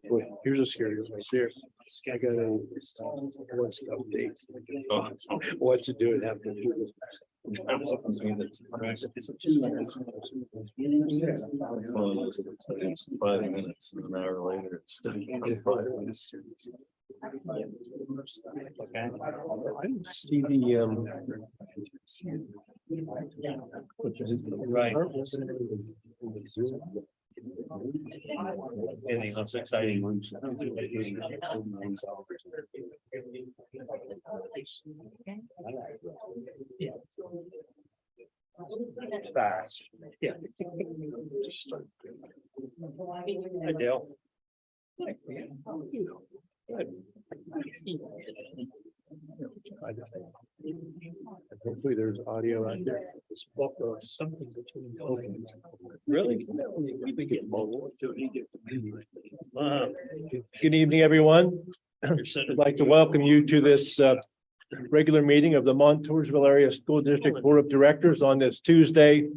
Well, here's a scary one right there. I got a what's the update? What to do it after. It's 5 minutes, an hour later, it's still 5 minutes. I didn't see the Right. Anything else exciting? fast. Yeah. Hi, Dale. Hopefully there's audio out there. Something's between. Really? We get mobile. Good evening, everyone. I'd like to welcome you to this regular meeting of the Montoursville Area School District Board of Directors on this Tuesday,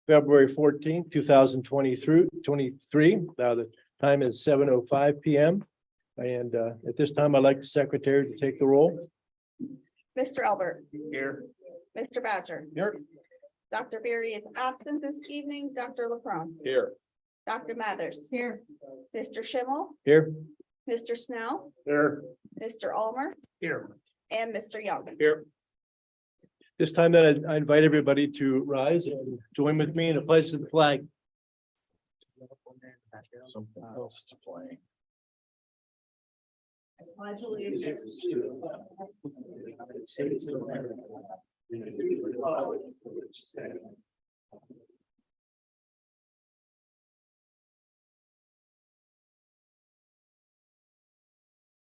February 14th, 2023. Now the time is 7:05 p.m. And at this time, I'd like the secretary to take the roll. Mr. Albert. Here. Mr. Badger. Here. Dr. Berry is absent this evening. Dr. LaCrone. Here. Dr. Mathers. Here. Mr. Schimmel. Here. Mr. Snell. Here. Mr. Ulmer. Here. And Mr. Young. Here. This time then I invite everybody to rise and join with me in a pledge to the flag. Something else is playing.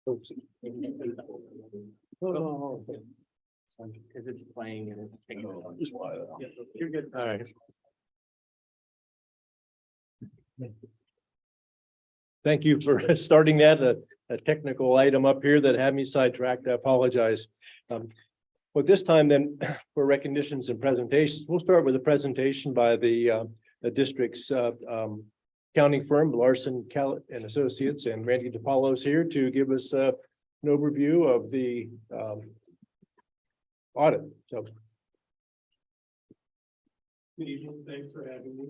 Oh, Because it's playing and it's taking over. you're good. All right. Thank you for starting that, a technical item up here that had me sidetracked. I apologize. But this time then, for recognitions and presentations, we'll start with a presentation by the district's accounting firm, Larson Cal and Associates, and Randy DePaulo's here to give us an overview of the audit. So. Good evening, thanks for having me.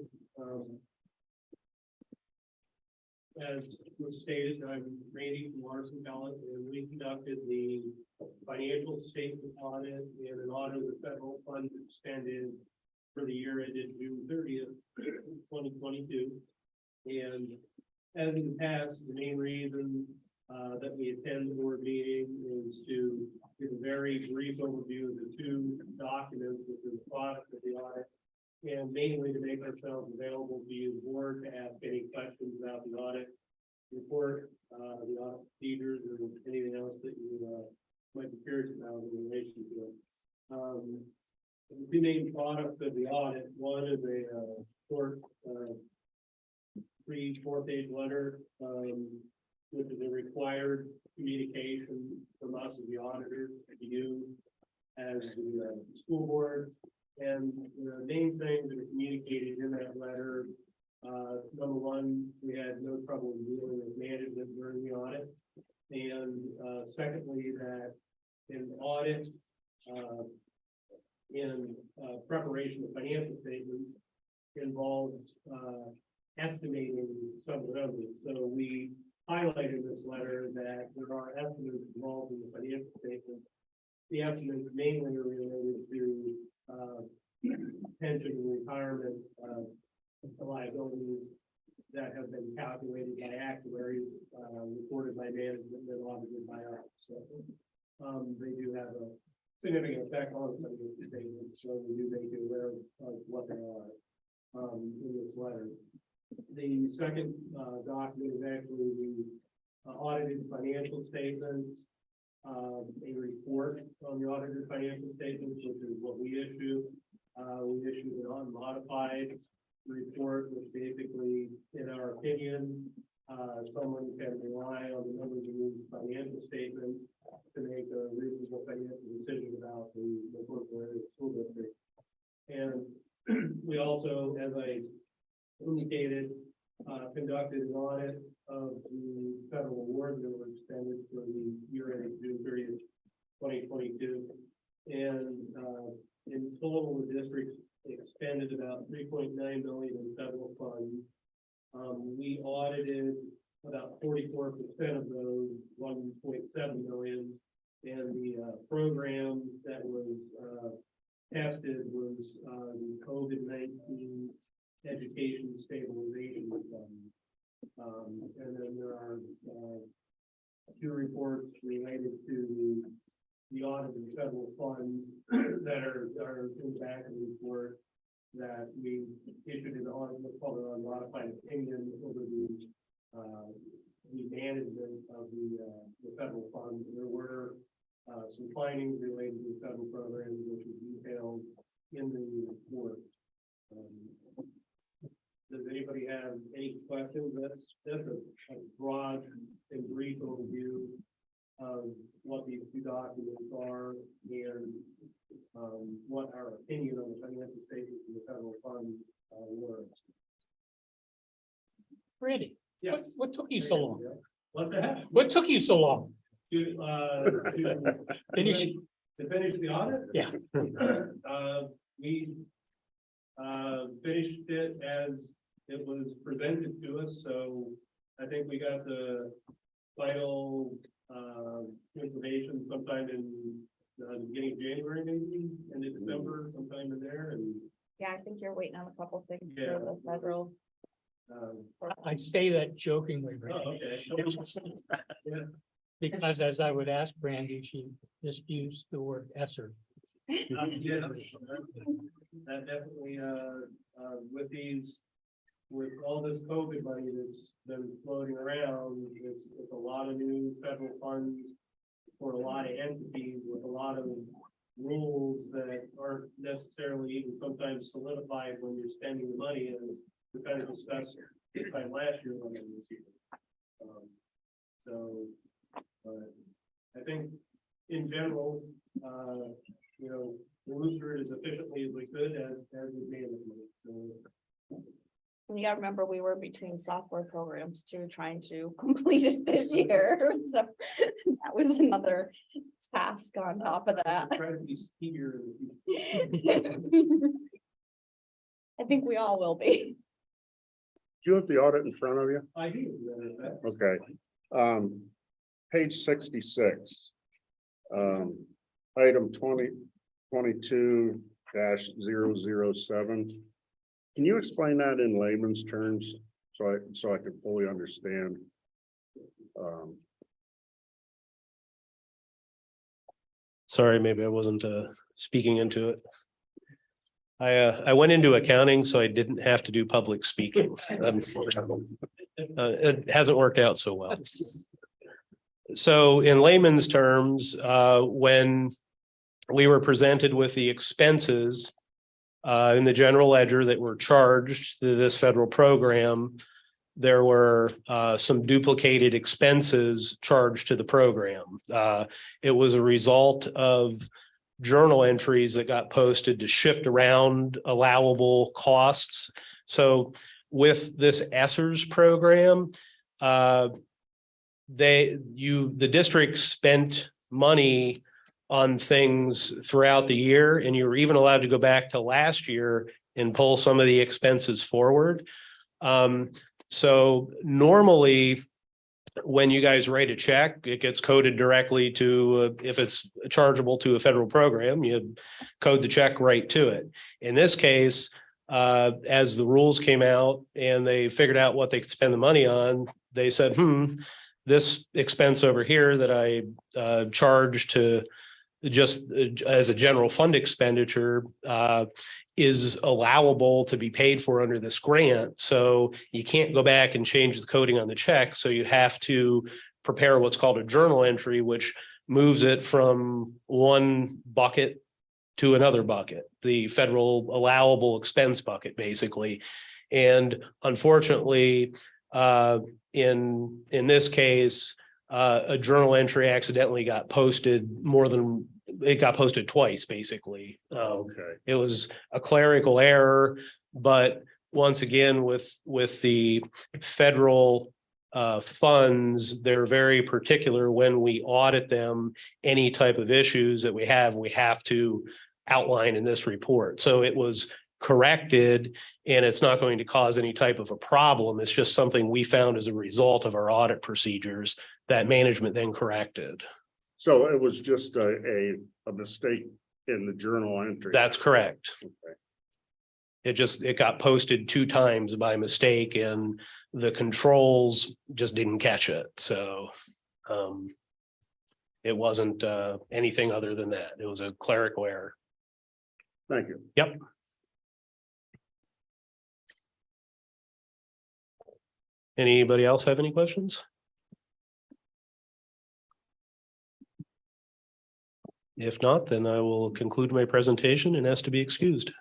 As was stated, I'm Randy from Larson College, and we conducted the financial statement audit and an audit of the federal funds expended for the year ended June 30th, 2022. And as in the past, the main reason that we attend the board meeting is to give a very brief overview of the two documents which are the product of the audit, and mainly to make ourselves available to you, the board, to ask any questions about the audit report, the audit procedures, or anything else that you might be curious about in relation to it. The two main products of the audit, one is a short 3-4-page letter, which is a required communication from us as the auditors to you as the school board. And the main things that are communicated in that letter, number one, we had no trouble dealing with management during the audit. And secondly, that in audit, in preparation of financial statements involves estimating some of the numbers. So we highlighted in this letter that there are estimates involved in the financial statement. The estimates mainly are related to pension and retirement liabilities that have been calculated by actuaries, reported by management, and audited by us. So they do have a significant effect on the financial statements, so we do make you aware of what they are in this letter. The second document is actually the audited financial statements, a report on the audited financial statements, which is what we issue. We issued an unmodified report, which basically, in our opinion, someone can rely on the numbers in the financial statement to make a reasonable financial decision about the local area school district. And we also, as I indicated, conducted an audit of the federal awards that were extended for the year ending June 30th, 2022. And in total, the district expended about $3.9 million in federal funds. We audited about 44% of those, 1.7 million, and the program that was tested was the COVID-19 Education Stabilization Fund. And then there are two reports related to the audit of the federal funds that are in the back of the report that we issued an audit, what's called an unmodified opinion over the management of the federal funds. There were some findings related to the federal programs, which is detailed in the report. Does anybody have any questions? That's a broad and brief overview of what these two documents are and what our opinion on the financial statements of the federal funds were. Randy, Yes. what took you so long? What's that? What took you so long? To Finish. finish the audit? Yeah. We finished it as it was presented to us, so I think we got the final information sometime in the beginning of January, maybe, end of December, sometime in there, and Yeah, I think you're waiting on a couple things Yeah. for the federal. I say that jokingly, oh, Randy, okay. because as I would ask Brandy, she just used the word ESSER. Yeah, that definitely, with all this COVID money that's been floating around, it's a lot of new federal funds for a lot of entities with a lot of rules that aren't necessarily even sometimes solidified when you're spending the money, and we kind of discussed this time last year when it was here. But I think in general, we moved through it as efficiently as we could as we made it. So, You gotta remember, we were between software programs too, trying to complete it this year. So that was another task on top of that. try to be speedier. I think we all will be. Do you have the audit in front of you? I do. Okay. Page 66. Item 2022-007. Can you explain that in layman's terms so I can fully understand? Sorry, maybe I wasn't speaking into it. I went into accounting, so I didn't have to do public speaking. It hasn't worked out so well. So in layman's terms, when we were presented with the expenses in the general ledger that were charged to this federal program, there were some duplicated expenses charged to the program. It was a result of journal entries that got posted to shift around allowable costs. So with this ESSERS program, the district spent money on things throughout the year, and you were even allowed to go back to last year and pull some of the expenses forward. So normally, when you guys write a check, it gets coded directly to, if it's chargeable to a federal program, you code the check right to it. In this case, as the rules came out and they figured out what they could spend the money on, they said, this expense over here that I charged to just as a general fund expenditure is allowable to be paid for under this grant. So you can't go back and change the coding on the check. So you have to prepare what's called a journal entry, which moves it from one bucket to another bucket, the federal allowable expense bucket, basically. And unfortunately, In this case, a journal entry accidentally got posted it got posted twice, basically. Okay, It was a clerical error, but once again, with the federal funds, they're very particular when we audit them, any type of issues that we have to outline in this report. So it was corrected and it's not going to cause any type of a problem. It's just something we found as a result of our audit procedures that management then corrected. so it was just a mistake in the journal entry. That's correct. Okay. It got posted 2 times by mistake and the controls just didn't catch it. So it wasn't anything other than that. It was a clerical error. Thank you. Yep. Anybody else have any questions? If not, then I will conclude my presentation and ask to be excused.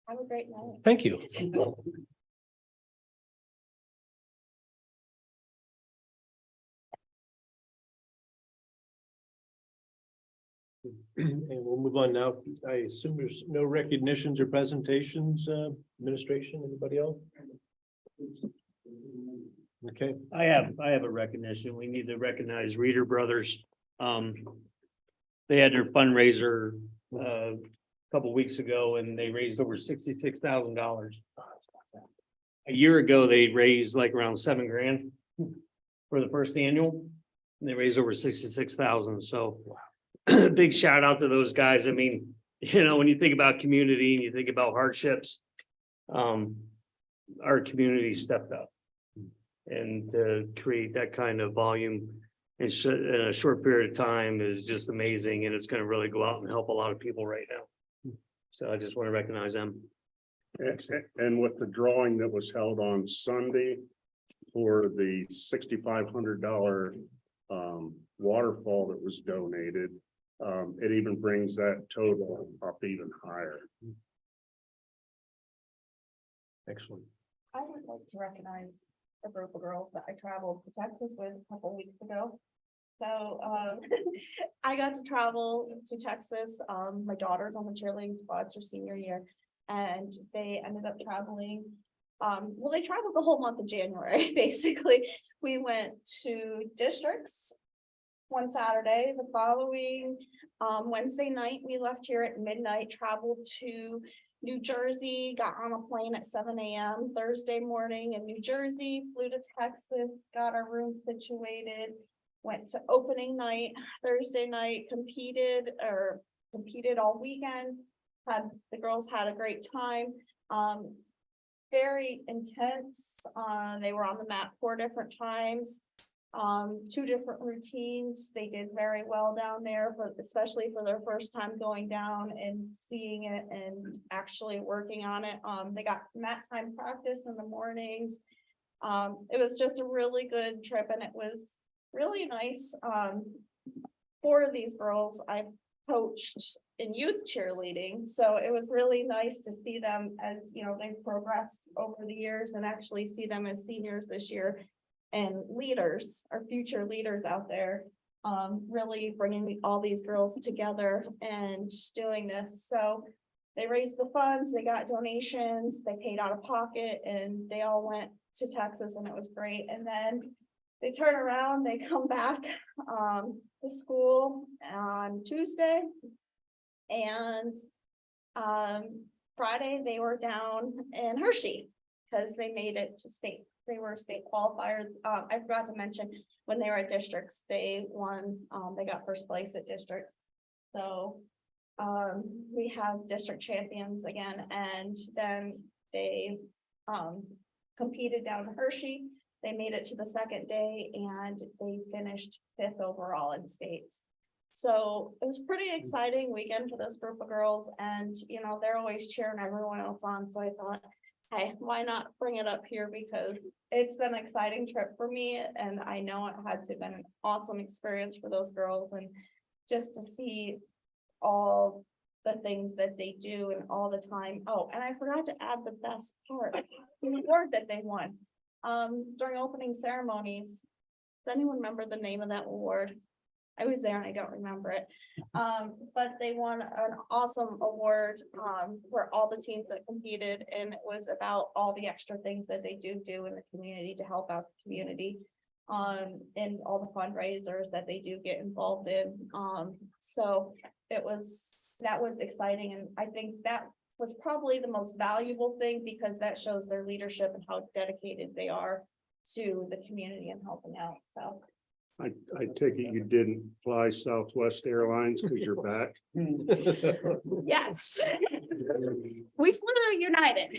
Have a great night. Thank you. And we'll move on now. I assume there's no recognitions or presentations, administration, anybody else? Okay, I have a recognition. We need to recognize Reader Brothers. They had their fundraiser a couple weeks ago and they raised over $66,000. A year ago, they raised like around $7,000 for the first annual. And they raised over 66,000. So big shout out to those guys. I mean, when you think about community and you think about hardships, our community stepped up. And to create that kind of volume in a short period of time is just amazing. And it's going to really go out and help a lot of people right now. So I just want to recognize them. And with the drawing that was held on Sunday for the $6,500 waterfall that was donated, it even brings that total up even higher. excellent. I would like to recognize a group of girls that I traveled to Texas with a couple weeks ago. So I got to travel to Texas. My daughter's on the cheerleading squad, it's her senior year, and they ended up traveling. Well, they traveled the whole month of January, basically. We went to districts one Saturday, the following Wednesday night, we left here at midnight, traveled to New Jersey, got on a plane at 7 a.m. Thursday morning in New Jersey, flew to Texas, got our room situated, went to opening night, Thursday night, competed all weekend. The girls had a great time. Very intense. They were on the mat 4 different times. 2 different routines. They did very well down there, but especially for their first time going down and seeing it and actually working on it. They got mat time practice in the mornings. It was just a really good trip and it was really nice. 4 of these girls I coached in youth cheerleading, so it was really nice to see them as, they've progressed over the years and actually see them as seniors this year. And leaders, our future leaders out there, really bringing all these girls together and doing this. So they raised the funds, they got donations, they paid out of pocket, and they all went to Texas and it was great. And then they turn around, they come back to school on Tuesday. And Friday they were down in Hershey because they made it to state. They were state qualifiers. I forgot to mention when they were at districts, they won, they got first place at districts. So we have district champions again, and then they competed down in Hershey. They made it to the second day and they finished 5th overall in states. So it was pretty exciting weekend for this group of girls, and they're always cheering everyone else on. So I thought, hey, why not bring it up here, because it's been an exciting trip for me and I know it had to have been an awesome experience for those girls, and just to see all the things that they do and all the time. Oh, and I forgot to add the best part, the award that they won. During opening ceremonies. Does anyone remember the name of that award? I was there and I don't remember it. But they won an awesome award, for all the teams that competed, and it was about all the extra things that they do in the community to help out the community. And all the fundraisers that they do get involved in. So that was exciting, and I think that was probably the most valuable thing, because that shows their leadership and how dedicated they are to the community and helping out, so. I take it you didn't fly Southwest Airlines because you're back. Yes. We flew United.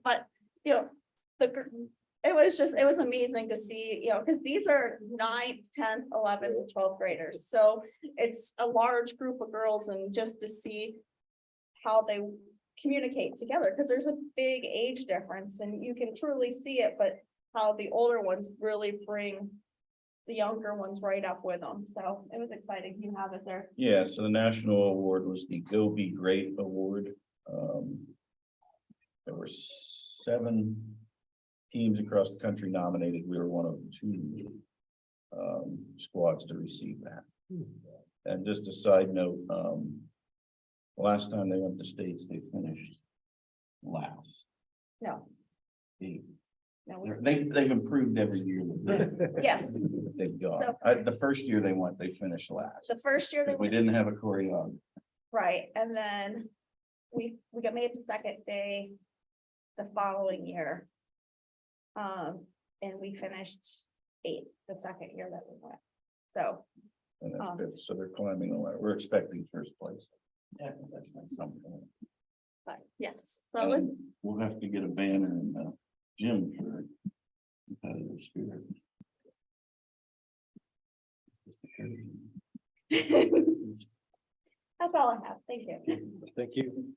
But, you know, it was amazing to see, you know, because these are 9th, 10th, 11th, 12th graders. So it's a large group of girls, and just to see how they communicate together, because there's a big age difference and you can truly see it, but how the older ones really bring the younger ones right up with them. So it was exciting. You have it there. Yeah, so the national award was the Go Be Great Award. There were 7 teams across the country nominated. We were one of 2 squads to receive that. And just a side note, the last time they went to states, they finished last. No. They- No, They've improved every year. yes, They've gone. So- The first year they went, they finished last. the first year they We went, didn't have a choreographer. right, and then we got made to second day the following year. And we finished 8th the second year that we went. So, And then fifth, so they're climbing the ladder. We're expecting first place. Yeah, that's something. but yes, so it was, We'll have to get a banner in the gym for competitive spirit. that's all I have. Thank you. Thank you.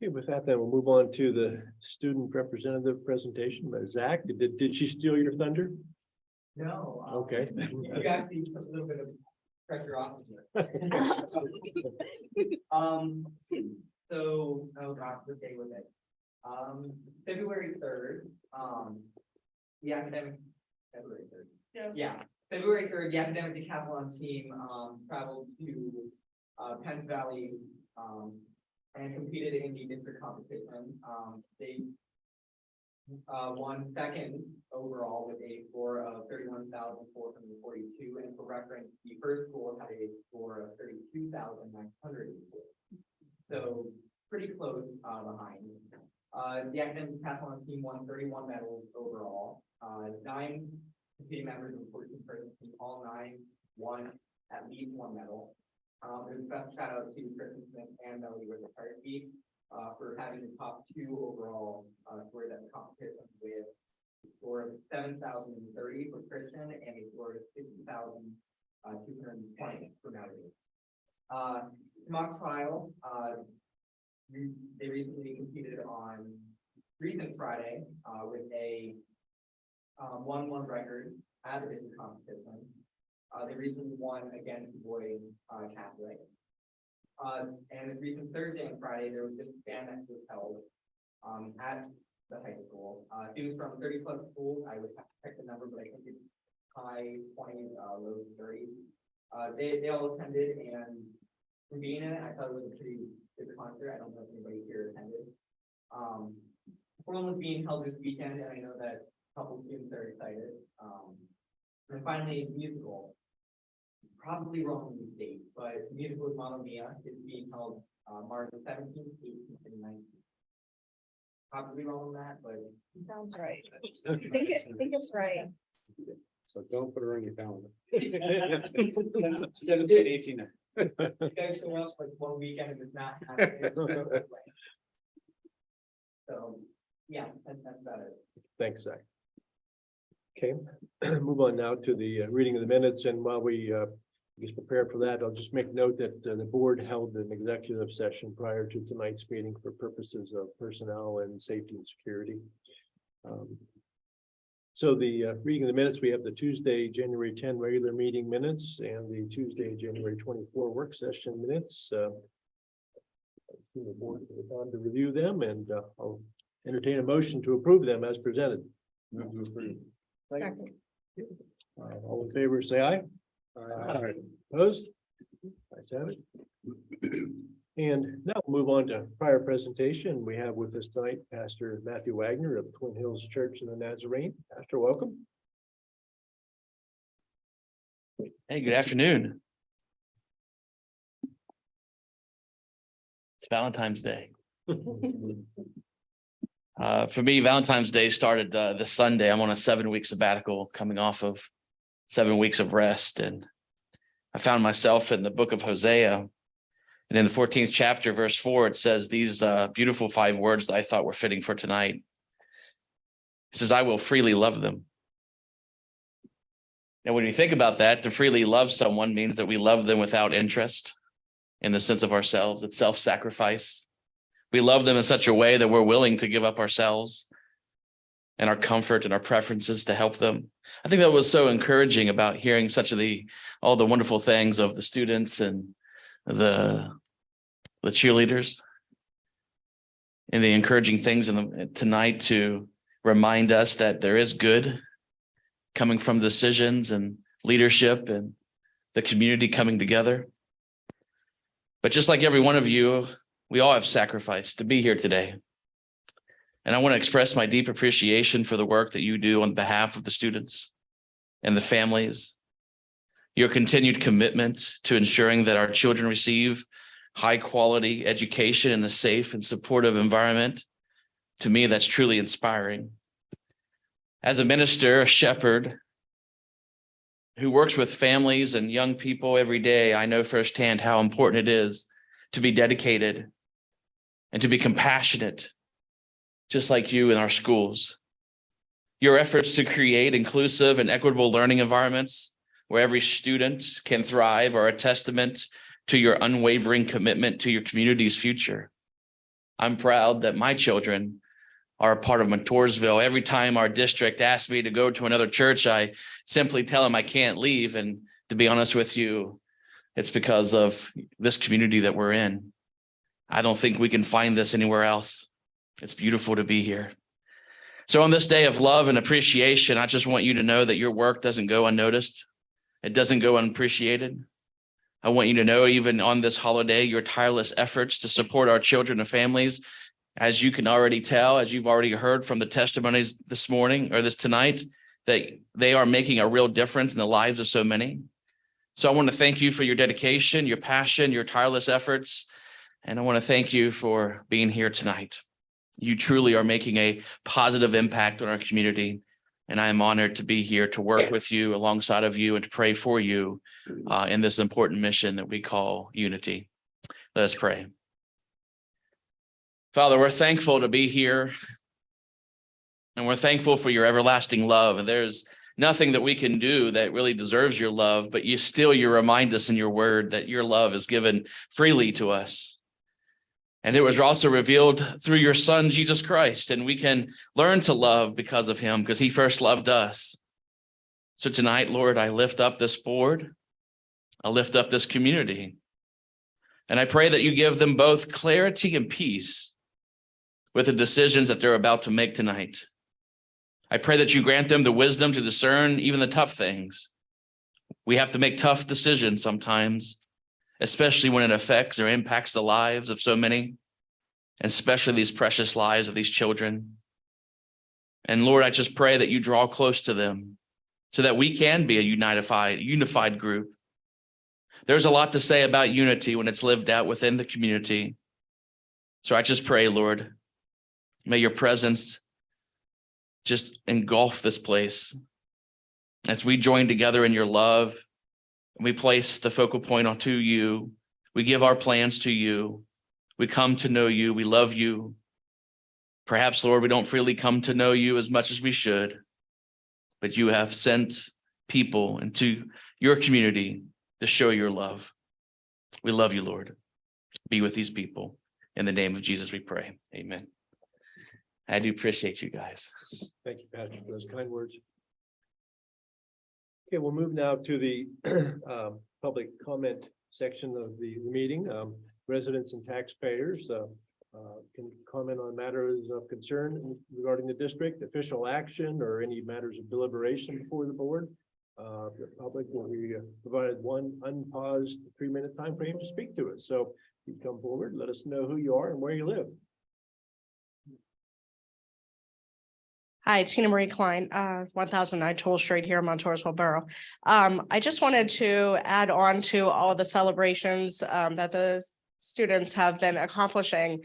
Okay, with that, then we'll move on to the student representative presentation by Zach. Did she steal your thunder? No. Okay. You actually put a little bit of pressure off of it. So, oh gosh, what day was it? February 3rd, the academic, February 3rd. Yeah, February 3rd, the academic decathlon team, traveled to, Penn Valley, and competed in the district competition. They won 2nd overall with a score of 31,442, and for reference, the first school had a score of 32,900. So pretty close behind. The academic decathlon team won 31 medals overall. 9 competing members of the 14-person team, all 9 won at least 1 medal. There's a special shout out to Kristen Smith and Melody with the Heartbeat for having the top 2 overall scores at the competition, with a score of 7,030 for Christian and a score of 60,220 for Melody. Mock trial, they recently competed on recent Friday with a 1-1 record at the district competition. They recently won against boys Catholic. And this recent Thursday and Friday, there was just a band that was held at the high school. Students from 30+ schools, I would have to check the number, but I think it's high 20s, low 30s. They all attended, and for being in it, I thought it was a pretty good concert. I don't know if anybody here attended. Performance was being held this weekend, and I know that a couple students are excited. And finally, musical. Probably wrong with the date, but musical is Mamma Mia is being held March 17th, 18th, and 19th. Probably wrong on that, but Sounds right. I think it's right. So don't put her on your calendar. 17, 18. You guys show up like one weekend and it's not happening. So, yeah, that's about it. Thanks, Zach. Okay, move on now to the reading of the minutes, and while we prepare for that, I'll just make note that the board held an executive session prior to tonight's meeting for purposes of personnel and safety and security. So the reading of the minutes, we have the Tuesday, January 10 regular meeting minutes and the Tuesday, January 24 work session minutes. The board for the time to review them, and I'll Entertain a motion to approve them as presented. Move to approve. Second. All in favor, say aye. Aye. Opposed? Ayes have it. And now we'll move on to prior presentation. We have with us tonight Pastor Matthew Wagner of Twin Hills Church in the Nazarene. Pastor, welcome. Hey, good afternoon. It's Valentine's Day. For me, Valentine's Day started this Sunday. I'm on a 7-week sabbatical coming off of 7 weeks of rest. And I found myself in the book of Hosea. And in the 14th chapter, verse 4, it says these beautiful 5 words that I thought were fitting for tonight. It says, I will freely love them. Now, when you think about that, to freely love someone means that we love them without interest in the sense of ourselves. It's self-sacrifice. We love them in such a way that we're willing to give up ourselves and our comfort and our preferences to help them. I think that was so encouraging about hearing all the wonderful things of the students and the cheerleaders, and the encouraging things tonight to remind us that there is good coming from decisions and leadership and the community coming together. But just like every one of you, we all have sacrificed to be here today. And I want to express my deep appreciation for the work that you do on behalf of the students and the families. Your continued commitment to ensuring that our children receive high quality education in a safe and supportive environment. To me, that's truly inspiring. As a minister, a shepherd who works with families and young people every day, I know firsthand how important it is to be dedicated and to be compassionate, just like you in our schools. Your efforts to create inclusive and equitable learning environments where every student can thrive are a testament to your unwavering commitment to your community's future. I'm proud that my children are a part of Montoursville. Every time our district asks me to go to another church, I simply tell them I can't leave. And to be honest with you, it's because of this community that we're in. I don't think we can find this anywhere else. It's beautiful to be here. So on this day of love and appreciation, I just want you to know that your work doesn't go unnoticed. It doesn't go unappreciated. I want you to know, even on this holiday, your tireless efforts to support our children and families, as you can already tell, as you've already heard from the testimonies this morning or this tonight, that they are making a real difference in the lives of so many. So I want to thank you for your dedication, your passion, your tireless efforts. And I want to thank you for being here tonight. You truly are making a positive impact on our community. And I am honored to be here to work with you, alongside of you, and to pray for you in this important mission that we call unity. Let us pray. Father, we're thankful to be here, and we're thankful for your everlasting love. And there's nothing that we can do that really deserves your love, but you remind us in your word that your love is given freely to us. And it was also revealed through your Son, Jesus Christ, and we can learn to love because of him, because he first loved us. So tonight, Lord, I lift up this board. I lift up this community. And I pray that you give them both clarity and peace with the decisions that they're about to make tonight. I pray that you grant them the wisdom to discern even the tough things. We have to make tough decisions sometimes, especially when it affects or impacts the lives of so many, and especially these precious lives of these children. And Lord, I just pray that you draw close to them so that we can be a unified group. There's a lot to say about unity when it's lived out within the community. So I just pray, Lord, may your presence just engulf this place as we join together in your love. We place the focal point onto you. We give our plans to you. We come to know you. We love you. Perhaps, Lord, we don't freely come to know you as much as we should, but you have sent people into your community to show your love. We love you, Lord. Be with these people. In the name of Jesus, we pray. Amen. I do appreciate you guys. Thank you, Patrick, for those kind words. Okay, we'll move now to the public comment section of the meeting. Residents and taxpayers, can comment on matters of concern regarding the district, official action, or any matters of deliberation before the board. The public will be provided one unpaused 3-minute time frame to speak to us. So you come forward, let us know who you are and where you live. Hi, Tina Marie Klein, 1009 Toll Street here in Montoursville Borough. I just wanted to add on to all of the celebrations that the students have been accomplishing.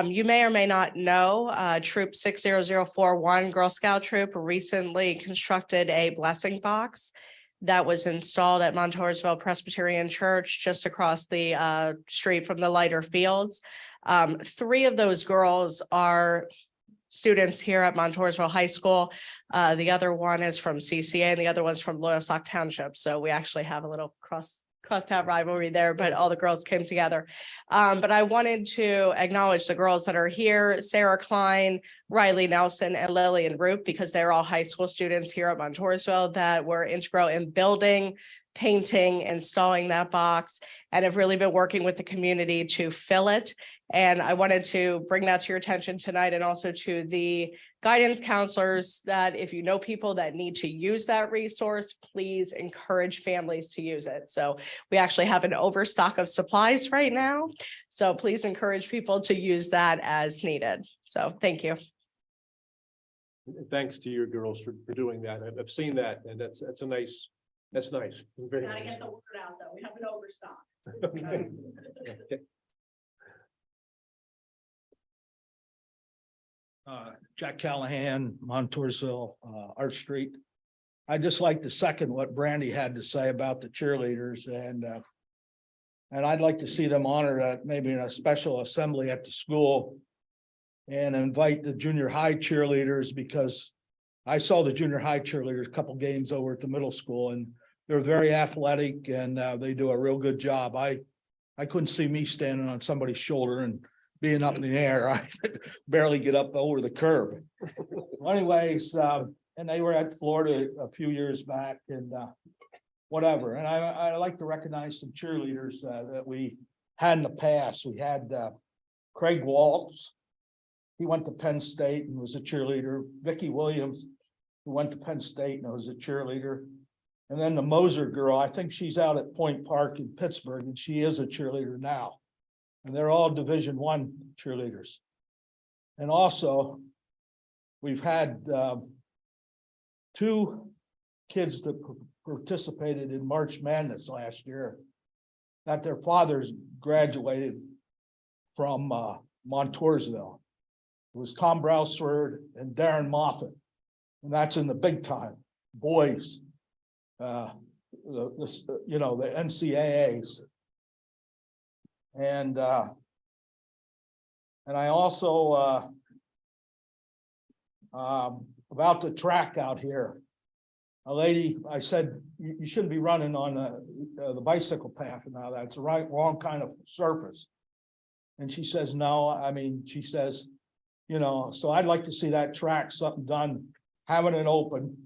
You may or may not know, Troop 60041 Girl Scout Troop recently constructed a blessing box that was installed at Montoursville Presbyterian Church just across the street from the Lighter Fields. 3 of those girls are students here at Montoursville High School. The other one is from CCA and the other one's from Loyalsock Township. So we actually have a little crosstown rivalry there, but all the girls came together. But I wanted to acknowledge the girls that are here, Sarah Klein, Riley Nelson, and Lillian Roop, because they're all high school students here at Montoursville that were integral in building, painting, installing that box, and have really been working with the community to fill it. And I wanted to bring that to your attention tonight, and also to the guidance counselors, that if you know people that need to use that resource, please encourage families to use it. So we actually have an overstock of supplies right now. So please encourage people to use that as needed. So thank you. And thanks to your girls for doing that. I've seen that, and that's nice. Very Gotta nice. get the word out, though. We have an overstock. Okay. Okay. Jack Callahan, Montoursville, Art Street. I just like to second what Brandy had to say about the cheerleaders, and I'd like to see them honored at maybe in a special assembly at the school and invite the junior high cheerleaders, because I saw the junior high cheerleaders a couple games over at the middle school, and they're very athletic, and they do a real good job. I couldn't see me standing on somebody's shoulder and being up in the air. I could barely get up over the curb. Well, anyways, and they were at Florida a few years back, and whatever. And I like to recognize some cheerleaders that we had in the past. We had Craig Waltz. He went to Penn State and was a cheerleader. Vicki Williams, who went to Penn State and was a cheerleader. And then the Moser girl, I think she's out at Point Park in Pittsburgh, and she is a cheerleader now. And they're all Division I cheerleaders. And also, we've had 2 kids that participated in March Madness last year, that their fathers graduated from Montoursville. It was Tom Brausford and Darren Moffett, and that's in the big time, boys. The NCAAs. And I also about the track out here. A lady, I said, you shouldn't be running on the bicycle path now. That's the wrong kind of surface. And she says, no, I mean, she says, so I'd like to see that track, something done, having it open.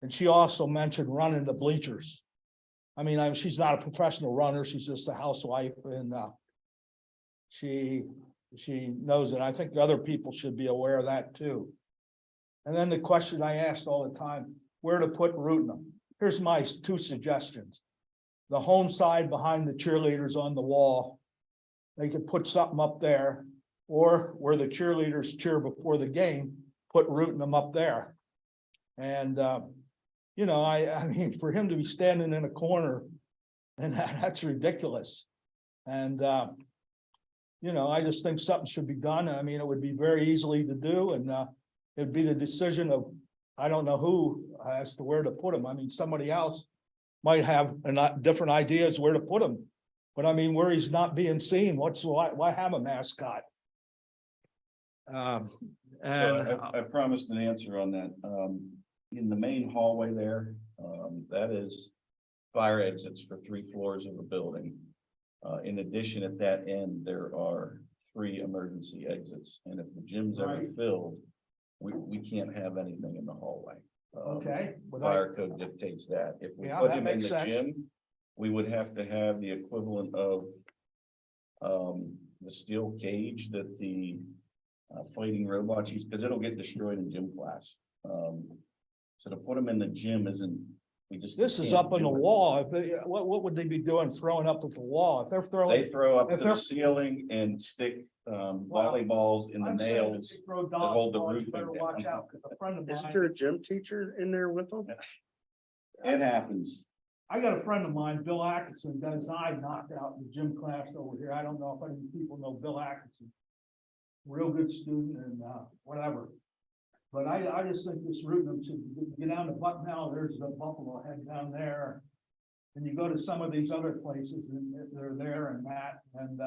And she also mentioned running the bleachers. I mean, she's not a professional runner. She's just a housewife, and she knows it. I think other people should be aware of that too. And then the question I asked all the time, where to put Rootenham? Here's my 2 suggestions. The home side behind the cheerleaders on the wall, they could put something up there, or where the cheerleaders cheer before the game, put Rootenham up there. And I mean, for him to be standing in a corner, and that's ridiculous. And I just think something should be done. I mean, it would be very easily to do, and it'd be the decision of, I don't know who, as to where to put them. I mean, somebody else might have different ideas where to put him. But I mean, where he's not being seen, why have a mascot? So I promised an answer on that. In the main hallway there, that is fire exits for 3 floors of a building. In addition, at that end, there are 3 emergency exits, and if the gym's ever filled, we can't have anything in the hallway. Okay. Fire code dictates that. If we Yeah, put that him in makes the sense. gym, we would have to have the equivalent of the steel cage that the fighting robots use, because it'll get destroyed in gym class. So to put them in the gym isn't, we just. This is can't up on the do it. wall. If they, what would they be doing? Throwing up at the wall? If they're They throwing. throw up if to they're- the ceiling and stick volleyballs in the I'm saying if nails. they throw hold the dodgeballs, you roof better down. watch out, 'cause a friend of Isn't mine. there a gym teacher in there with them? It happens. I got a friend of mine, Bill Atkinson, got his eye knocked out in the gym class over here. I don't know if any people know Bill Atkinson. Real good student and, whatever. But I just think this route should get down to Bucknell, there's the Buffalo Head down there. And you go to some of these other places and they're there and that, and,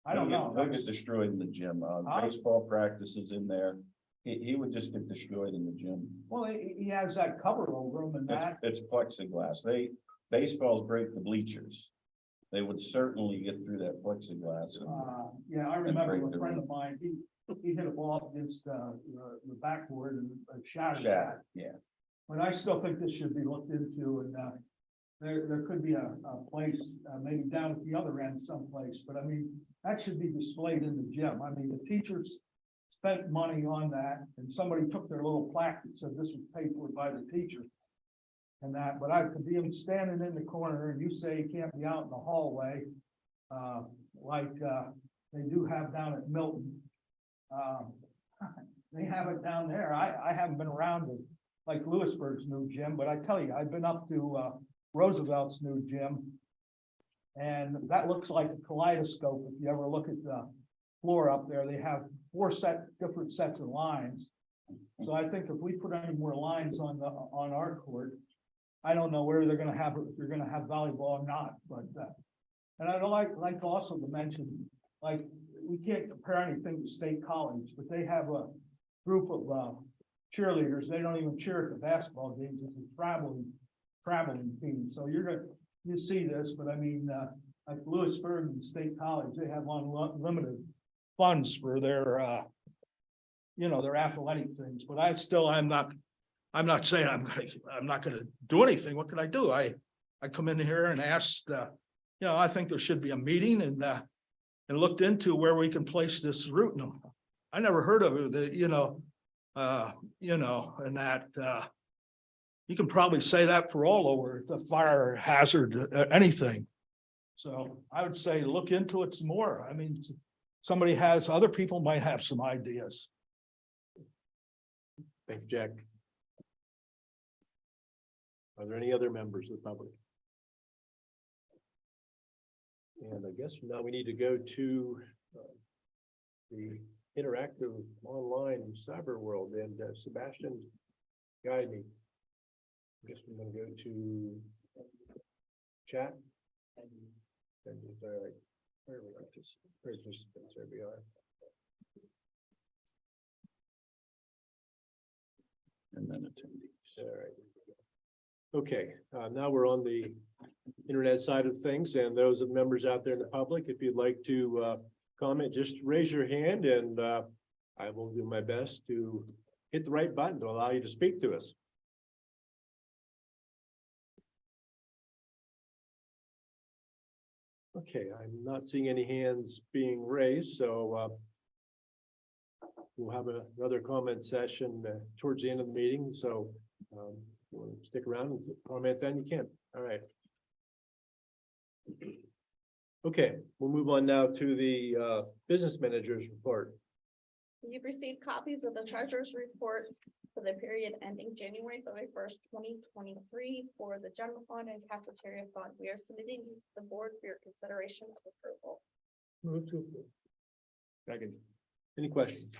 I don't know. They'll get destroyed in the gym. Baseball practice is in there. He would just get destroyed in the gym. Well, he has that cover over him and that. It's plexiglass. Baseballs break the bleachers. They would certainly get through that plexiglass. Yeah, I remember break a the friend roof. of mine, he hit a ball against, the backboard and shattered Shattered, that. yeah. But I still think this should be looked into and, there could be a place, maybe down at the other end someplace, but I mean, that should be displayed in the gym. I mean, the teachers spent money on that and somebody took their little plaque that said this was paid for by the teacher. And that, but I could be him standing in the corner and you say you can't be out in the hallway, like, they do have down at Milton. They have it down there. I haven't been around to like Lewisburg's new gym, but I tell you, I've been up to, Roosevelt's new gym. And that looks like a kaleidoscope. If you ever look at the floor up there, they have different sets of lines. So I think if we put any more lines on our court, I don't know where they're gonna have, if they're gonna have volleyball or not, but, and I'd like also to mention, like, we can't compare anything to State College, but they have a group of, cheerleaders. They don't even cheer at the basketball games. It's a traveling team. So you see this, but I mean, like Lewisburg and State College, they have unlimited funds for their, their athletic things, but I'm not saying I'm not gonna do anything. What can I do? I come in here and ask, I think there should be a meeting and looked into where we can place this route. No, I never heard of it, and that, you can probably say that for all over. It's a fire hazard, anything. So I would say look into it some more. I mean, other people might have some ideas. Thank you, Jack. Are there any other members of the public? And I guess now we need to go to the interactive online cyber world, and Sebastian, guide me. I guess we're gonna go to chat. And all right, where are we at this? Participants, there we are. And then attendees. All right. Okay, now we're on the internet side of things, and those of members out there in the public, if you'd like to comment, just raise your hand and I will do my best to hit the right button to allow you to speak to us. Okay, I'm not seeing any hands being raised, so we'll have another comment session towards the end of the meeting, so if you want to stick around and comment, then you can. All right. Okay, we'll move on now to the business manager's report. You've received copies of the treasurer's report for the period ending January 31st, 2023 for the general fund and cafeteria fund. We are submitting these to the board for your consideration of approval. Move to approve. Second. Any questions?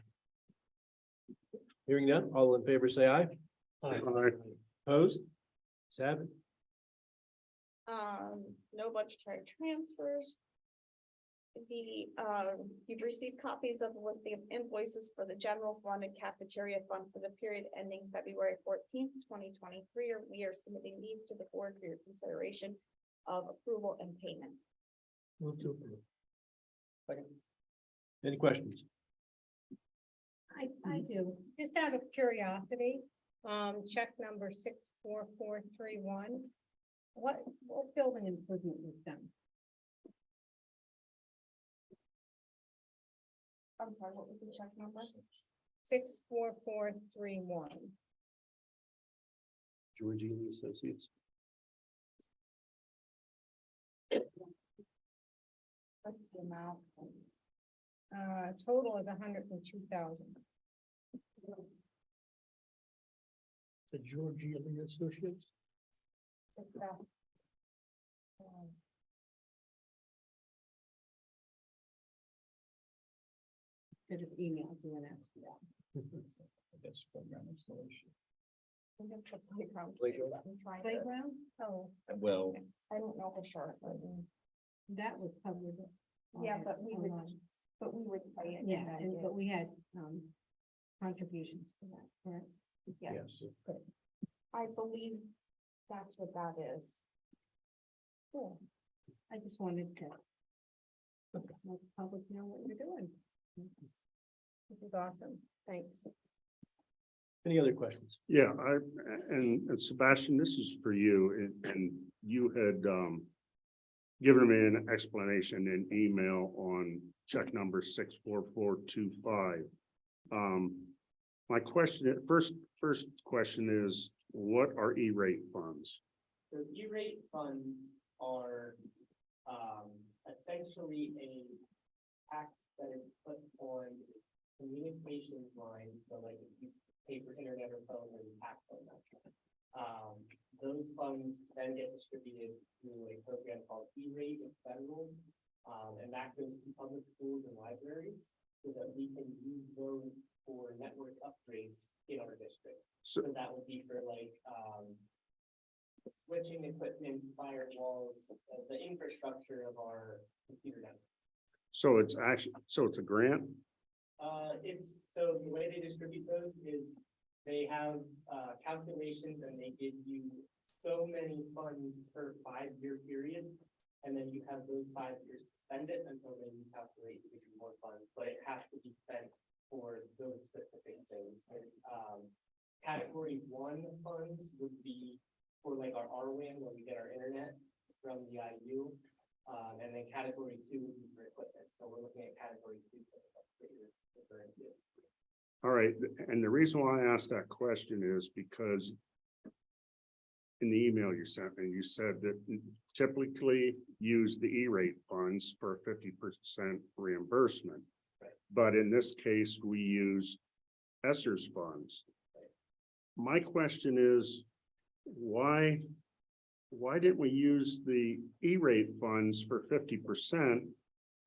Hearing none, all in favor, say aye. Aye. Opposed? 7. No budgetary transfers. You've received copies of the listing of invoices for the general fund and cafeteria fund for the period ending February 14th, 2023. Or we are submitting these to the board for your consideration of approval and payment. Move to approve. Second. Any questions? I do, just out of curiosity, check number 64431. What building improvement was done? I'm sorry, what was the check number? 64431. Georgie and Associates. What's the amount? Total is 102,000. The Georgia Lee Associates. It's, Could have emailed you and asked you that. That's program installation. I think it's the playground. Playground. I'm trying to- Playground? Oh, Well, I don't know for sure. But that was covered. Yeah, but we would, online. but we would pay it. Yeah, and but we had contributions for that, correct? Yes, I believe that's what that is. Cool. I just wanted to let the public know what you're doing. This is awesome. Thanks. Any other questions? Yeah, and Sebastian, this is for you, and you had, given me an explanation in email on check number 64425. My question, first question is, what are E-rate funds? So E-rate funds are essentially a tax that is put on communications lines, so like if you pay for internet or phone and tax on that. Those funds then get distributed through a program called E-rate, it's federal, and that goes to public schools and libraries so that we can use those for network upgrades in our district. So that would be for like, switching equipment, firewalls, the infrastructure of our computer networks. So it's actually, so it's a grant? So the way they distribute those is they have, calculations and they give you so many funds per 5-year period. And then you have those 5 years to spend it until then you calculate to give you more funds, but it has to be spent for those specific things. And, category 1 funds would be for like our RWAN, where we get our internet from the IU. And then category 2 would be for equipment. So we're looking at category 2. All right, and the reason why I asked that question is because in the email you sent me, you said that typically use the E-rate funds for 50% reimbursement. But in this case, we use ESSER's funds. My question is, why didn't we use the E-rate funds for 50%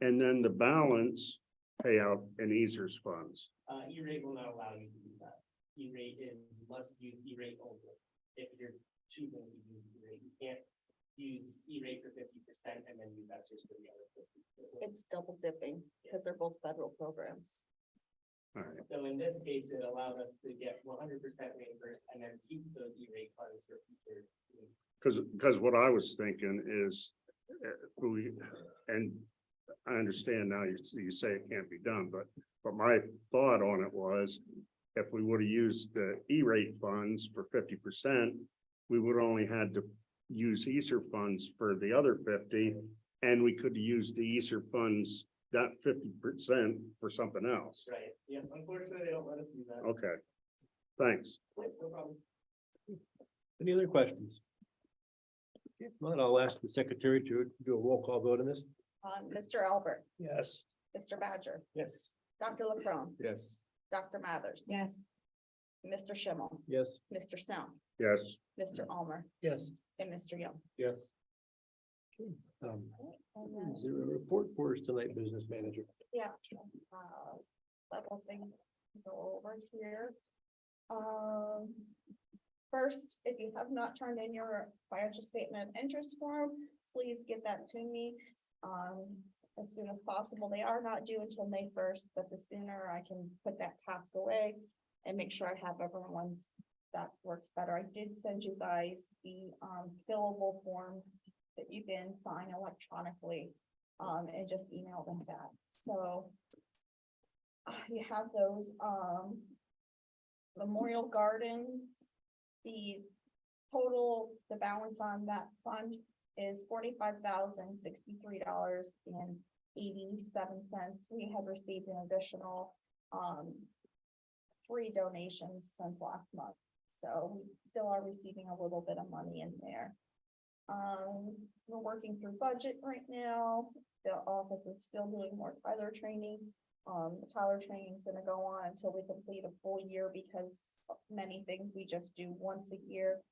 and then the balance pay out in ESSER's funds? E-rate will not allow you to do that. E-rate is, you must use E-rate only. If you're choosing to use E-rate, you can't use E-rate for 50% and then use ESSER's for the other 50%. It's double dipping because they're both federal programs. All right, So in this case, it allowed us to get 100% reimbursed and then keep those E-rate funds for future. because what I was thinking is, and I understand now you say it can't be done, but my thought on it was, if we would have used the E-rate funds for 50%, we would only had to use ESSER funds for the other 50, and we could use the ESSER funds, that 50% for something else. Right, yeah, unfortunately, they don't let us do that. Okay, thanks. No problem. Any other questions? If not, I'll ask the secretary to do a roll call vote on this. Mr. Albert, Yes. Mr. Badger, Yes. Dr. LaCrone, Yes. Dr. Mathers. Yes. Mr. Schimmel, Yes. Mr. Snow, Yes, Mr. Almer, Yes. and Mr. Young. Yes. Is there a report for us tonight, business manager? Yeah. Several things to go over here. First, if you have not turned in your financial statement of interest form, please get that to me. As soon as possible. They are not due until May 1st, but the sooner I can put that task away and make sure I have everyone's, that works better. I did send you guys the fillable forms that you can sign electronically, and just email them back. So you have those, Memorial Gardens, the total, the balance on that fund is $45,063 $0.87. We had received an additional, 3 donations since last month. So we still are receiving a little bit of money in there. We're working through budget right now. The office is still doing more Tyler training. The Tyler training is gonna go on until we complete a full year because many things we just do once a year.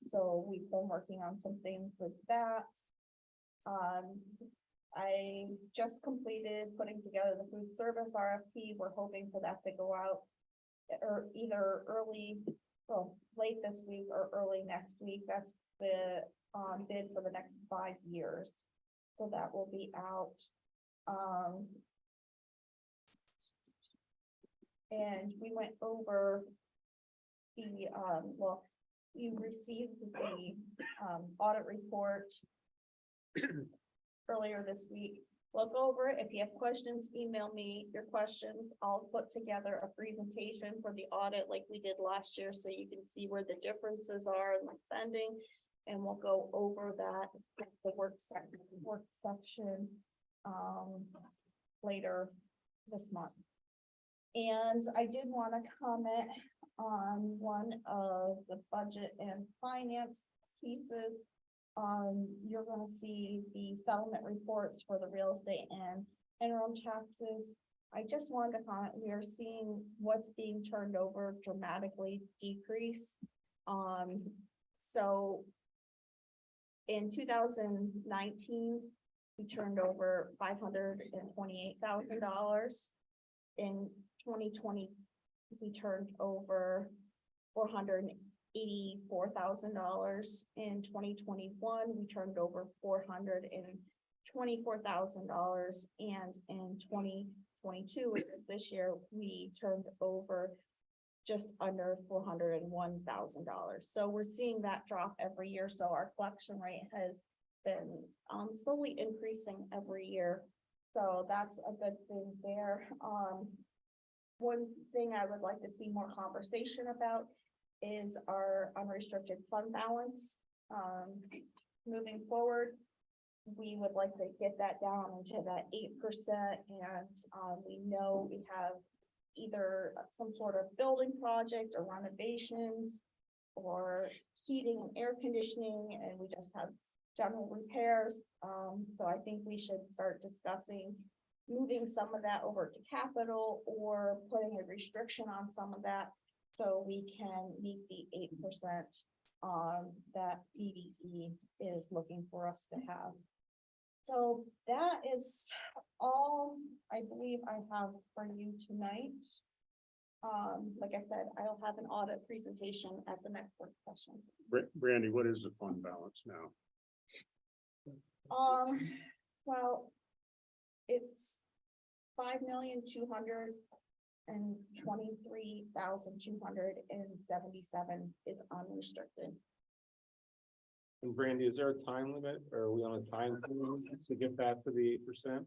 So we've been working on some things with that. I just completed putting together the food service RFP. We're hoping for that to go out or either late this week or early next week. That's the bid for the next 5 years. So that will be out. And we went over the, you received the audit report earlier this week. Look over it. If you have questions, email me your questions. I'll put together a presentation for the audit like we did last year, so you can see where the differences are in the spending. And we'll go over that at the work section later this month. And I did want to comment on one of the budget and finance pieces. You're gonna see the settlement reports for the real estate and interim taxes. I just wanted to comment, we are seeing what's being turned over dramatically decrease. So in 2019, we turned over $528,000. In 2020, we turned over $484,000. In 2021, we turned over $424,000, and in 2022, which is this year, we turned over just under $401,000. So we're seeing that drop every year. So our collection rate has been slowly increasing every year. So that's a good thing there. One thing I would like to see more conversation about is our unrestricted fund balance. Moving forward, we would like to get that down into that 8%. And we know we have either some sort of building project or renovations or heating and air conditioning, and we just have general repairs. So I think we should start discussing moving some of that over to capital or putting a restriction on some of that so we can meet the 8% that BDE is looking for us to have. So that is all I believe I have for you tonight. Like I said, I'll have an audit presentation at the next work session. Brandy, what is the fund balance now? Well, it's $5,223,277 is unrestricted. And Brandy, is there a time limit, or are we on a time limit to get back to the 8%?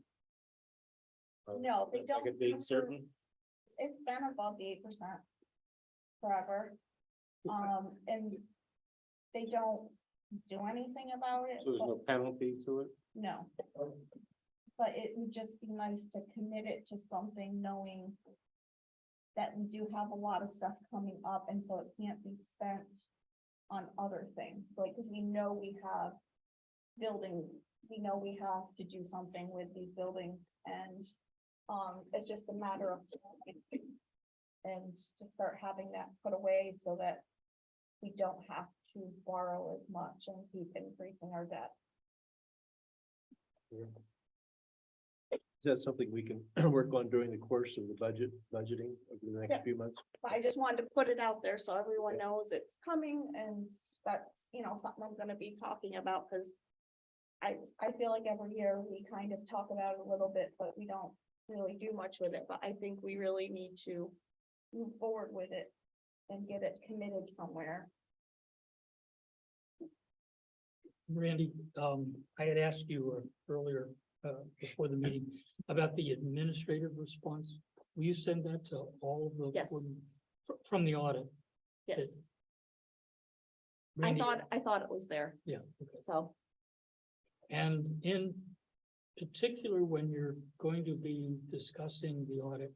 No, they don't. Like a date certain? It's been above the 8% forever. And they don't do anything about it. So there's no penalty to it? No. But it would just be nice to commit it to something, knowing that we do have a lot of stuff coming up, and so it can't be spent on other things, like, because we know we have building, we know we have to do something with these buildings, and it's just a matter of time. And to start having that put away so that we don't have to borrow as much and keep increasing our debt. Is that something we can work on during the course of the budgeting over the next Yeah. few months? But I just wanted to put it out there so everyone knows it's coming, and that's, something I'm gonna be talking about, because I feel like every year we kind of talk about it a little bit, but we don't really do much with it. But I think we really need to move forward with it and get it committed somewhere. Randy, I had asked you earlier, before the meeting, about the administrative response. Will you send that to all of the? Yes. From the audit? Yes, Randy, I thought it was there, yeah, okay. so. And in particular when you're going to be discussing the audit,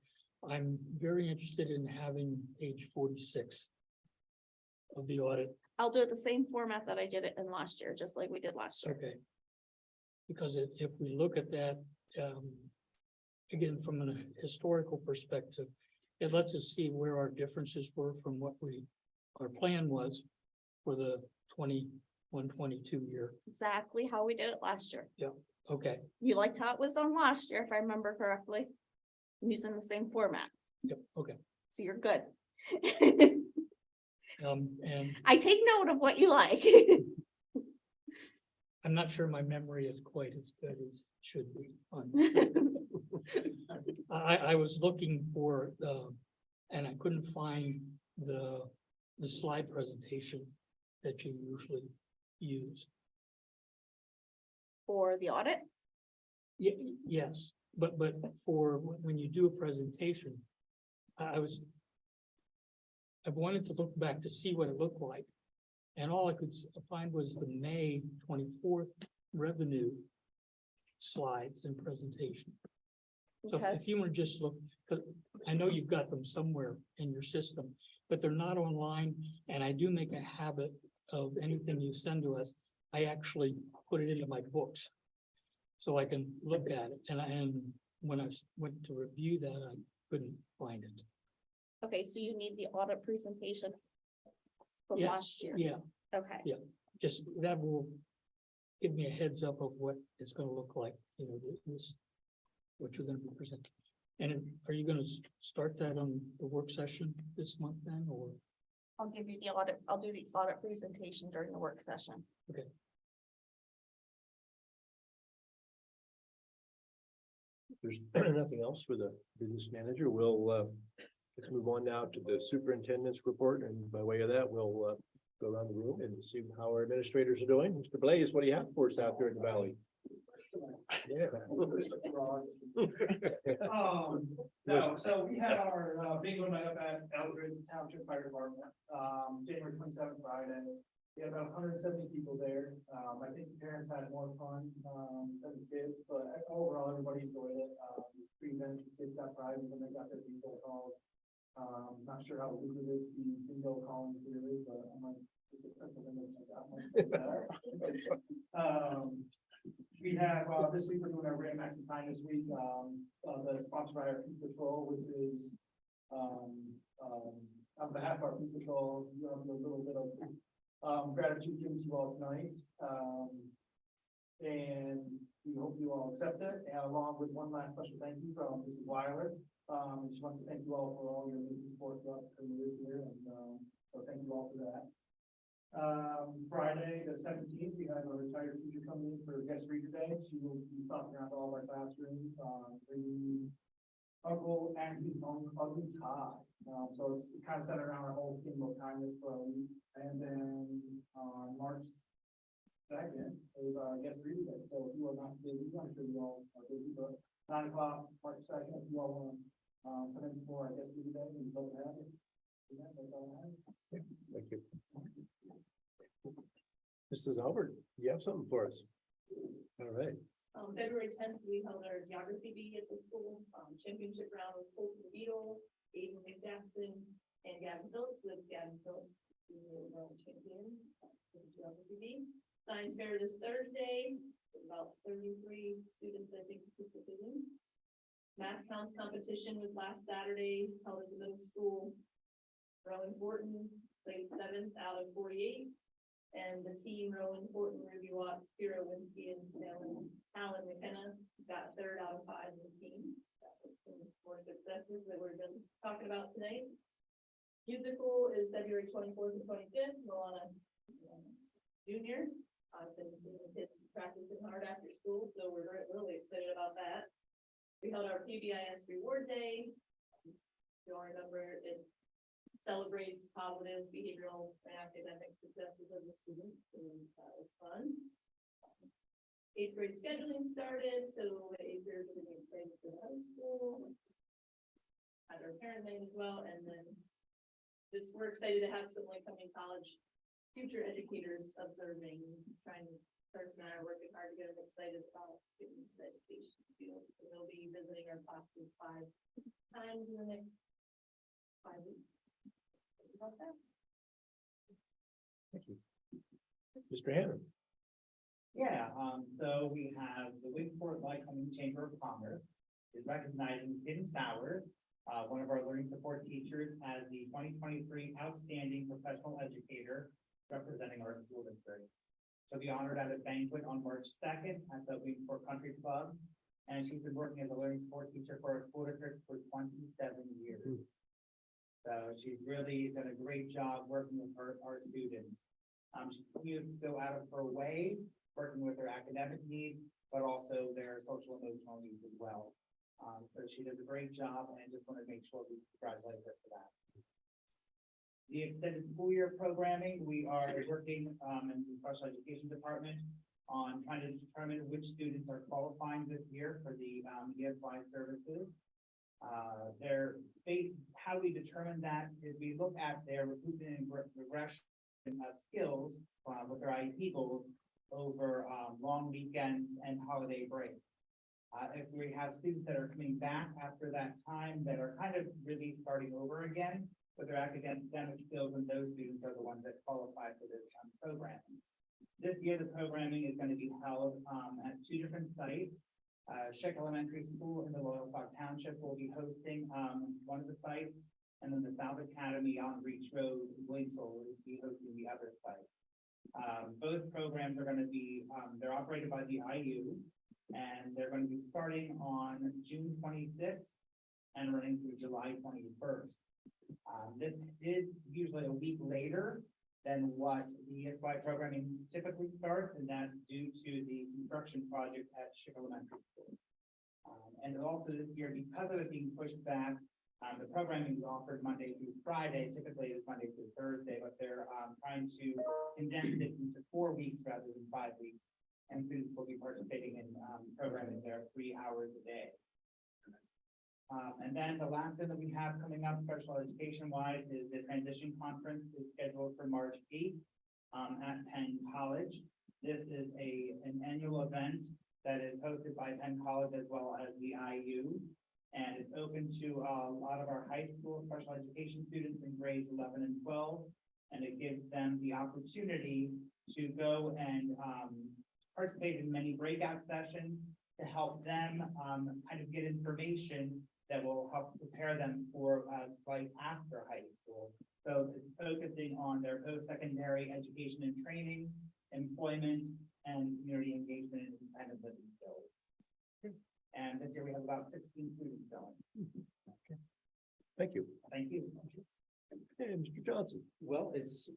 I'm very interested in having page 46 of the audit. I'll do it the same format that I did it in last year, just like we did last year. Okay. Because if we look at that, again, from a historical perspective, it lets us see where our differences were from what our plan was for the 21-22 year. It's exactly how we did it last year. Okay, You liked how it was done last year, if I remember correctly. I'm using the same format, yep, okay. so you're good. And I take note of what you like. I'm not sure my memory is quite as good as it should be on. I was looking for, and I couldn't find the slide presentation that you usually use. For the audit, Yes, but for when you do a presentation, I wanted to look back to see what it looked like. And all I could find was the May 24th revenue slides and presentation. So Okay. if you want to just look, because I know you've got them somewhere in your system, but they're not online. And I do make a habit of anything you send to us, I actually put it into my books. So I can look at it. And when I went to review that, I couldn't find it. okay, so you need the audit presentation from Yeah, last year. Yeah, Okay, just that will give me a heads up of what it's gonna look like, you know, this, what you're gonna be presenting. And are you gonna start that on the work session this month then, or? I'll give you the audit, I'll do the audit presentation during the work session. If there's nothing else for the business manager, we'll, let's move on now to the superintendent's report, and by way of that, we'll, go around the room and see how our administrators are doing. Mr. Blaze, what do you have for us out there in the valley? Yeah. No, so we had our bingo night up at Eldred Township Fire Department, January 27th, Friday. We had about 170 people there. I think the parents had more fun than the kids, but overall, everybody enjoyed it. Pretty much the kids got prizes when they got their bingo calls. Not sure how lucrative the bingo calling is, but I'm like, we have, this week we're doing our Grand Max and Time this week, that's sponsored by our Peace Patrol, which is, on behalf of our Peace Patrol, we have a little bit of gratitude given to you all tonight. And we hope you all accept it, and along with one last special thank you from Mrs. Weiler. She wants to thank you all for all your amazing support throughout the years here, and so thank you all for that. Friday, the 17th, we have a retired teacher coming in for guest reader day. She will be talking around all of our classrooms, bringing Uncle Auntie's home ugly tie. So it's kind of centered around our whole theme of kindness for our week. And then on March 2nd is our guest reader day. So if you are not busy, I'm sure you all are busy, but 9 o'clock, March 2nd, if you all want to come in for our guest reader day, we'd love to have you. Yeah, that's all I have. Thank you. Mrs. Albert, you have something for us? All right. February 10th, we held our geography bee at the school, championship round with Colton Beetle, Aiden McDaxon, and Gavin Phillips, with Gavin Phillips, the world champion for the geography bee. Science fair this Thursday, about 33 students, I think, participating. Math counts competition was last Saturday, held at the middle school. Rowan Horton played 7th out of 48. And the team, Rowan Horton, Ruby Watts, Spiro Winsky, and Alan McKenna got 3rd out of 5 in the team. That was some more successes that we're been talking about tonight. Musical is February 24th and 25th. Milana Junior. I've been seeing the kids practicing hard after school, so we're really excited about that. We held our PBIS Reward Day. You'll remember it celebrates positive behavioral and academic successes of the students, and that was fun. 8th grade scheduling started, so 8th grade are getting excited for high school. Had our parent night as well, and then we're excited to have some like coming college future educators observing, trying to Kirk and I are working hard to get them excited about getting into the education field. So they'll be visiting our classes 5 times in the next 5 weeks. About that. Thank you. Mr. Hannah. Yeah, so we have the Wigport Lycoming Chamber of Commerce is recognizing Tim Sauer, one of our learning support teachers, as the 2023 Outstanding Professional Educator representing our school district. She'll be honored at a banquet on March 2nd at the Wigport Country Club, and she's been working as a learning support teacher for our school district for 27 years. So she's really done a great job working with our students. She continues to go out of her way, working with their academic needs, but also their social and emotional needs as well. So she does a great job, and I just want to make sure we congratulate her for that. The extended school year programming, we are working in the special education department on trying to determine which students are qualifying this year for the ESY services. How we determine that is we look at their recruitment and regression of skills with their IEP goals over long weekends and holiday breaks. If we have students that are coming back after that time that are kind of really starting over again with their academic skills, and those students are the ones that qualify for this program. This year, the programming is going to be held at 2 different sites. Schick Elementary School in the Loyal Park Township will be hosting one of the sites, and then the South Academy on Reach Road in Williamsville will be hosting the other site. Both programs are going to be, they're operated by the IU, and they're going to be starting on June 26th and running through July 21st. This is usually a week later than what the ESY programming typically starts, and that's due to the construction project at Schick Elementary School. And also this year, because of it being pushed back, the programming is offered Monday through Friday. Typically it's Monday through Thursday, but they're trying to condense it into 4 weeks rather than 5 weeks. And students will be participating in programming there 3 hours a day. And then the last thing that we have coming up special education wise is the transition conference is scheduled for March 8th at Penn College. This is an annual event that is hosted by Penn College as well as the IU. And it's open to a lot of our high school special education students in grades 11 and 12. And it gives them the opportunity to go and participate in many breakout sessions to help them kind of get information that will help prepare them for life after high school. So it's focusing on their post-secondary education and training, employment, and community engagement and independent living skills. And this year we have about 16 students going. Okay. Thank you. Thank you. Hey, Mr. Johnson. Well, it's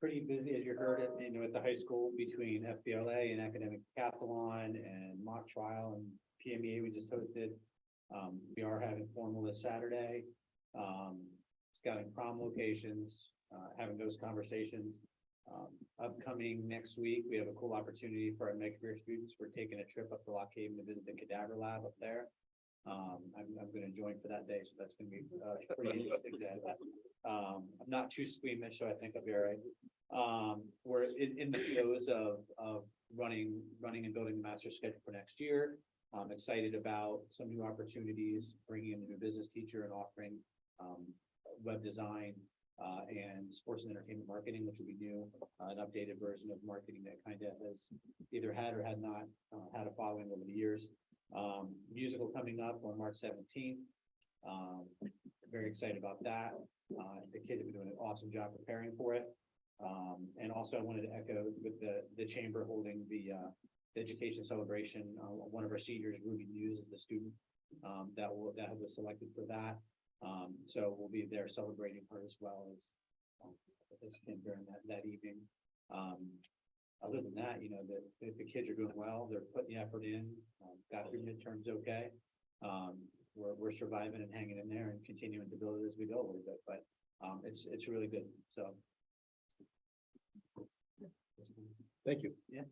pretty busy, as you heard it, at the high school between FBLA and academic decathlon and mock trial and PMEA we just hosted. We are having formal this Saturday, scouting prom locations, having those conversations. Upcoming next week, we have a cool opportunity for our mid-career students. We're taking a trip up to Lock Haven to visit the cadaver lab up there. I'm going to join for that day, so that's going to be pretty interesting. I'm not too squeamish, so I think I'll be all right. We're in the throes of running and building the master schedule for next year. I'm excited about some new opportunities, bringing in a new business teacher and offering web design and sports and entertainment marketing, which will be new, an updated version of marketing that kind of has either had or had not had a following over the years. Musical coming up on March 17th. Very excited about that. The kids have been doing an awesome job preparing for it. And also I wanted to echo with the chamber holding the education celebration. One of our seniors, Ruby Hughes, is the student that was selected for that. So we'll be there celebrating her as well as participant during that evening. Other than that, the kids are doing well. They're putting the effort in. Got through midterms okay. We're surviving and hanging in there and continuing to build it as we go a little bit, but it's really good. So Thank you. yeah.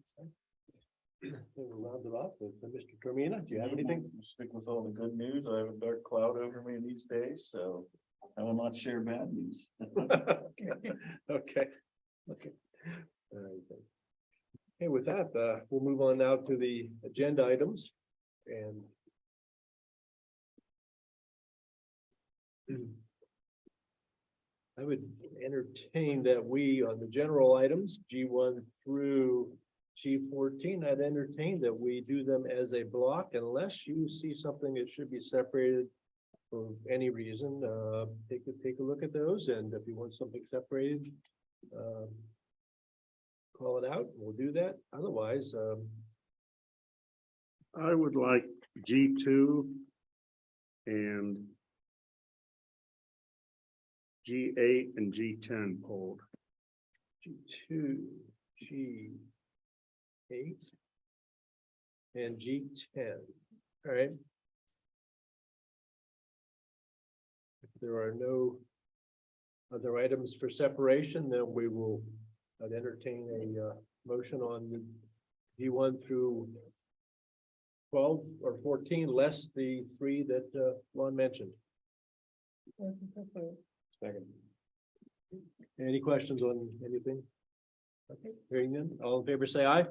We'll round it off with Mr. Termina. Do you have anything? Stick with all the good news. I have a dark cloud over me these days, so I will not share bad news. Okay. All right. Okay, with that, we'll move on now to the agenda items and I would entertain that we, on the general items, G1 through G14, I'd entertain that we do them as a block unless you see something that should be separated for any reason. Take a look at those, and if you want something separated, call it out. We'll do that. Otherwise, I would like G2 and G8 and G10 pulled. G2, G8, and G10. All right. If there are no other items for separation, then we will entertain a motion on the G1 through 12 or 14, less the three that Lon mentioned. Second. Any questions on anything? Okay, hearing none, all in favor, say aye.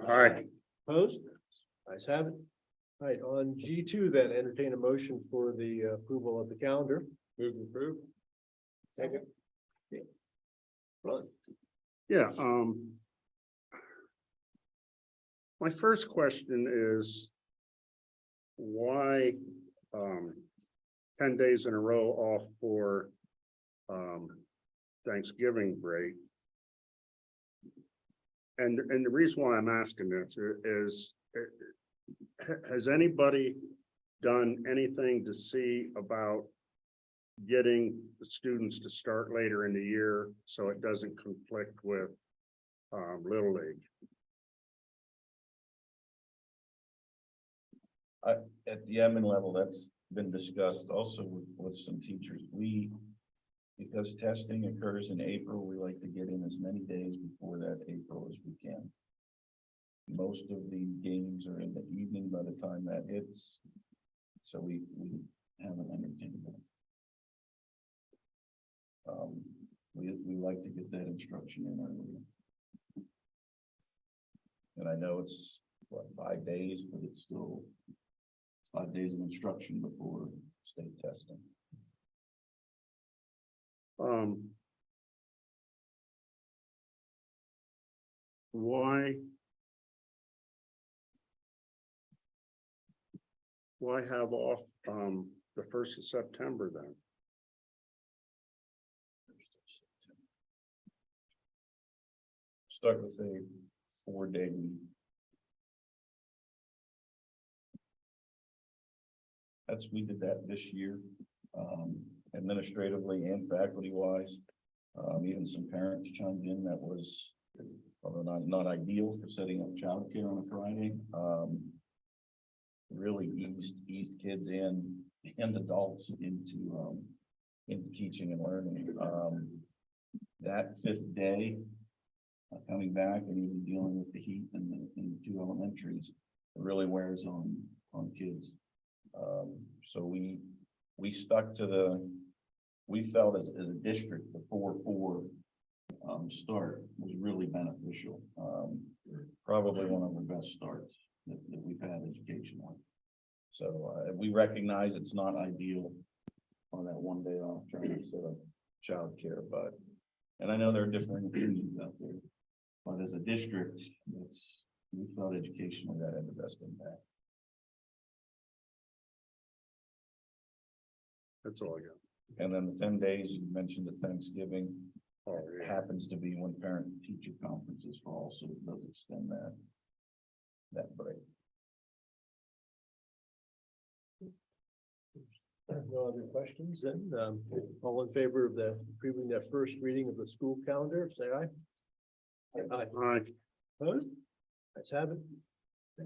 Aye. Opposed? Ayes have it. All right, on G2 then, entertain a motion for the approval of the calendar. Move to approve. Second. Okay. Ron. Yeah, my first question is why 10 days in a row off for Thanksgiving break? And the reason why I'm asking this is, has anybody done anything to see about getting the students to start later in the year so it doesn't conflict with Little League? At the admin level, that's been discussed also with some teachers. Because testing occurs in April, we like to get in as many days before that April as we can. Most of the games are in the evening by the time that hits, so we haven't entertained that. We like to get that instruction in earlier. And I know it's what, 5 days, but it's 5 days of instruction before state testing. Why have off the 1st of September then? Start with a 4-day week. We did that this year, administratively and faculty wise. Even some parents chimed in that was, although not ideal for setting up childcare on a Friday. Really eased kids in and adults into teaching and learning. That 5th day, coming back and even dealing with the heat in the 2 elementaries, it really wears on kids. So we stuck to we felt as a district, the 4-4 start was really beneficial. Probably one of the best starts that we've had educationally. So we recognize it's not ideal on that 1 day off trying to set up childcare, and I know there are differing opinions out there, but as a district, we felt educationally that had the best impact. That's all I got. And then the 10 days you mentioned at Thanksgiving, Oh, yeah. happens to be when parent-teacher conferences fall, so it does extend that break. No other questions, then, all in favor of approving that first reading of the school calendar, say aye. Aye. Aye. Opposed? Let's have it.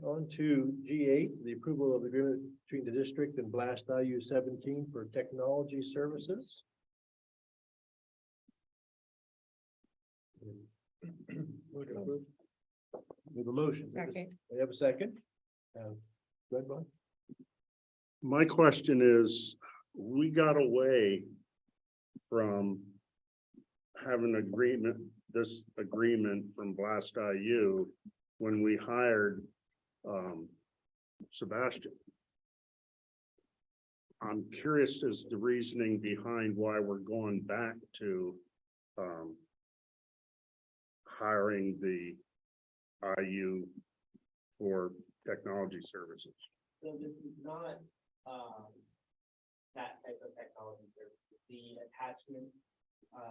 On to G8, the approval of the agreement between the district and Blast IU 17 for technology services. We have a motion. Second. We have a second. Go ahead, Ron. My question is, we got away from having an agreement this agreement from Blast IU when we hired Sebastian. I'm curious as the reasoning behind why we're going back to hiring the IU for technology services. So this is not, that type of technology service. The attachment,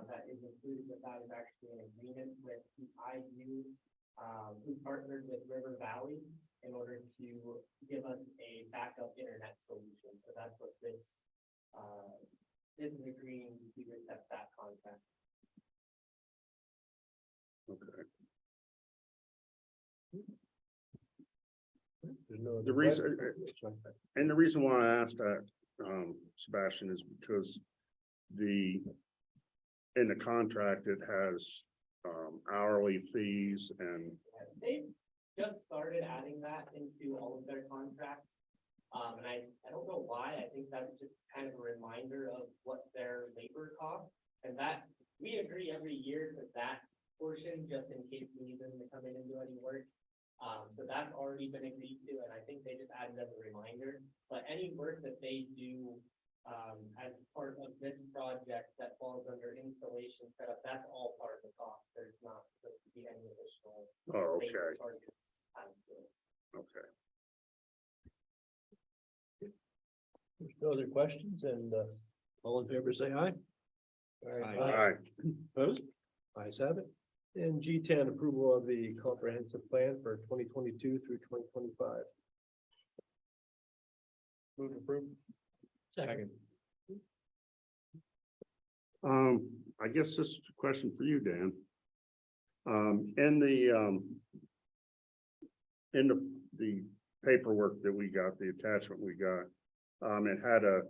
that is included with that is actually an agreement with the IU, who partnered with River Valley in order to give us a backup internet solution. So that's what this, is agreeing to accept that contract. Okay. The reason why I asked that, Sebastian, is because in the contract, it has hourly fees and They just started adding that into all of their contracts. And I don't know why, I think that's just kind of a reminder of what their labor costs. And that, we agree every year to that portion, just in case we need them to come in and do any work. So that's already been agreed to, and I think they just added as a reminder, but any work that they do as part of this project that falls under installation setup, that's all part of the cost. There's not supposed to be any additional labor charges added to it. Okay. There's no other questions, and all in favor, say aye. All right. Opposed? Ayes have it. And G10, approval of the comprehensive plan for 2022 through 2025. Move to approve. Second. I guess this is a question for you, Dan. In the paperwork that we got, the attachment we got, it had a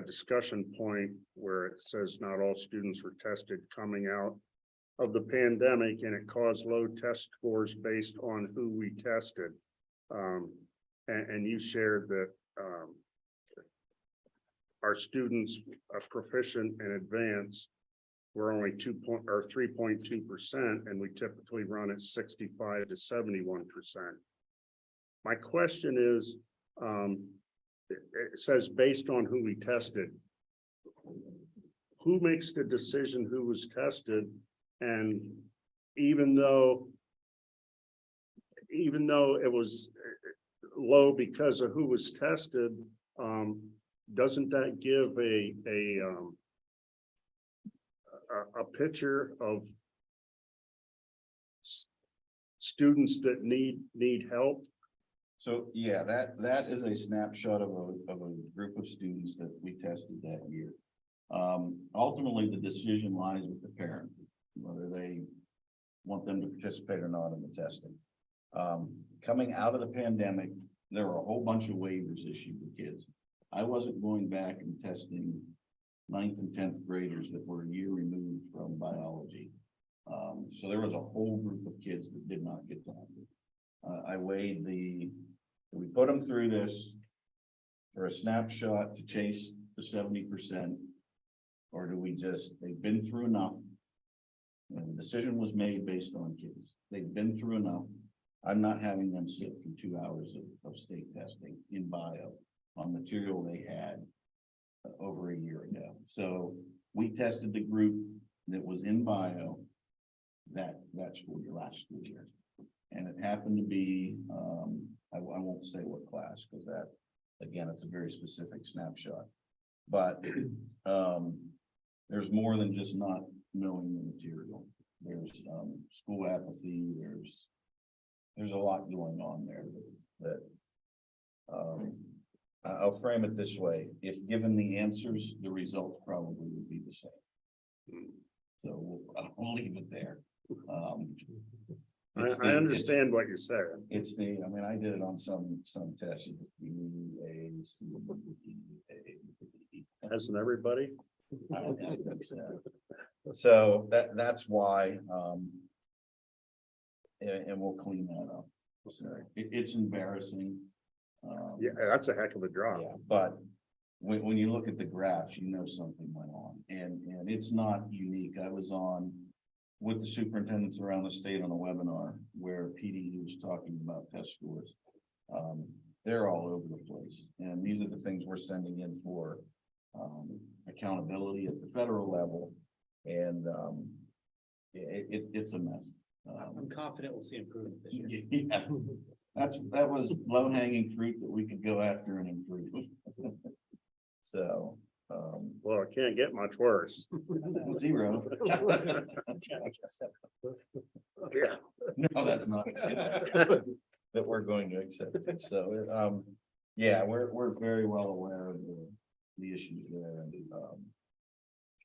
discussion point where it says not all students were tested coming out of the pandemic, and it caused low test scores based on who we tested. And you shared that our students proficient and advanced were only 3.2%, and we typically run at 65 to 71%. My question is, it says based on who we tested. Who makes the decision who was tested? And even though it was low because of who was tested, doesn't that give a picture of students that need help? So, yeah, that is a snapshot of a group of students that we tested that year. Ultimately, the decision lies with the parent, whether they want them to participate or not in the testing. Coming out of the pandemic, there were a whole bunch of waivers issued to kids. I wasn't going back and testing 9th and 10th graders that were a year removed from biology. So there was a whole group of kids that did not get tested. I weighed we put them through this for a snapshot to chase the 70%, or do we they've been through enough. And the decision was made based on kids. They've been through enough. I'm not having them sit for 2 hours of state testing in bio on material they had over a year ago. So we tested the group that was in bio that school year, last school year. And it happened to be, I won't say what class, because that, again, it's a very specific snapshot. But there's more than just not knowing the material. There's school apathy, there's a lot going on there that I'll frame it this way. If given the answers, the results probably would be the same. So I'll leave it there. I understand what you're saying. I did it on some tests. Hasn't everybody? I don't think so. So that's why, and we'll clean that up. Sorry, it's embarrassing. Yeah, that's a heck of a drop. Yeah, but when you look at the graphs, you know something went on, and it's not unique. I was on with the superintendents around the state on a webinar where PD was talking about test scores. They're all over the place, and these are the things we're sending in for accountability at the federal level, and it's a mess. I'm confident we'll see improvement this year. Yeah, that was low hanging fruit that we could go after and improve. So, Well, it can't get much worse. 0. Yeah. No, that's not that we're going to accept it. So, yeah, we're very well aware of the issues there. And,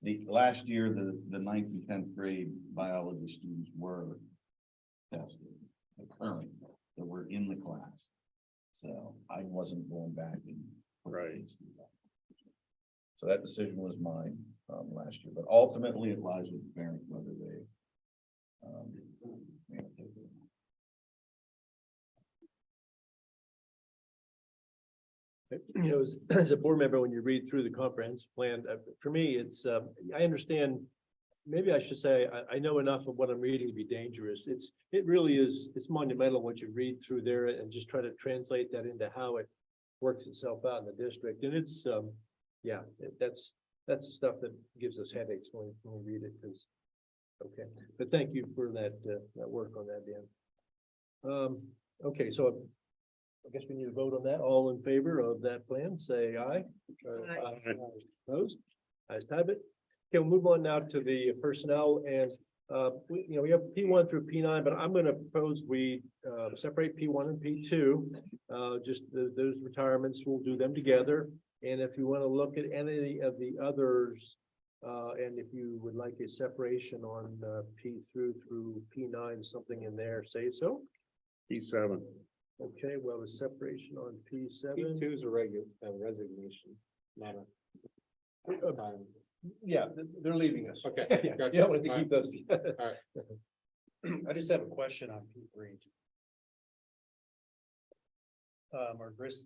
the last year, the 9th and 10th grade biology students were tested, the current that were in the class. So I wasn't going back and. Right. So that decision was mine, last year, but ultimately it lies with the parents whether they. Take it. You know, as a board member, when you read through the comprehensive plan, for me, it's, I understand. Maybe I should say, I know enough of what I'm reading to be dangerous. It really is, it's monumental what you read through there and just try to translate that into how it works itself out in the district. And it's, yeah, that's the stuff that gives us headaches when we read it, because, okay, but thank you for that, that work on that, Dan. Okay, so I guess we need to vote on that. All in favor of that plan, say aye. Aye. Opposed? Ayes have it. Okay, we'll move on now to the personnel, and we have P1 through P9, but I'm going to propose we separate P1 and P2. Just those retirements, we'll do them together. And if you want to look at any of the others, and if you would like a separation on P through P9, something in there, say so. P7. Okay, well, a separation on P7. P2 is a regular resignation, not a. Yeah, they're leaving us. Okay, Yeah, gotcha. you don't want to keep those. I just have a question on P3. Are Chris,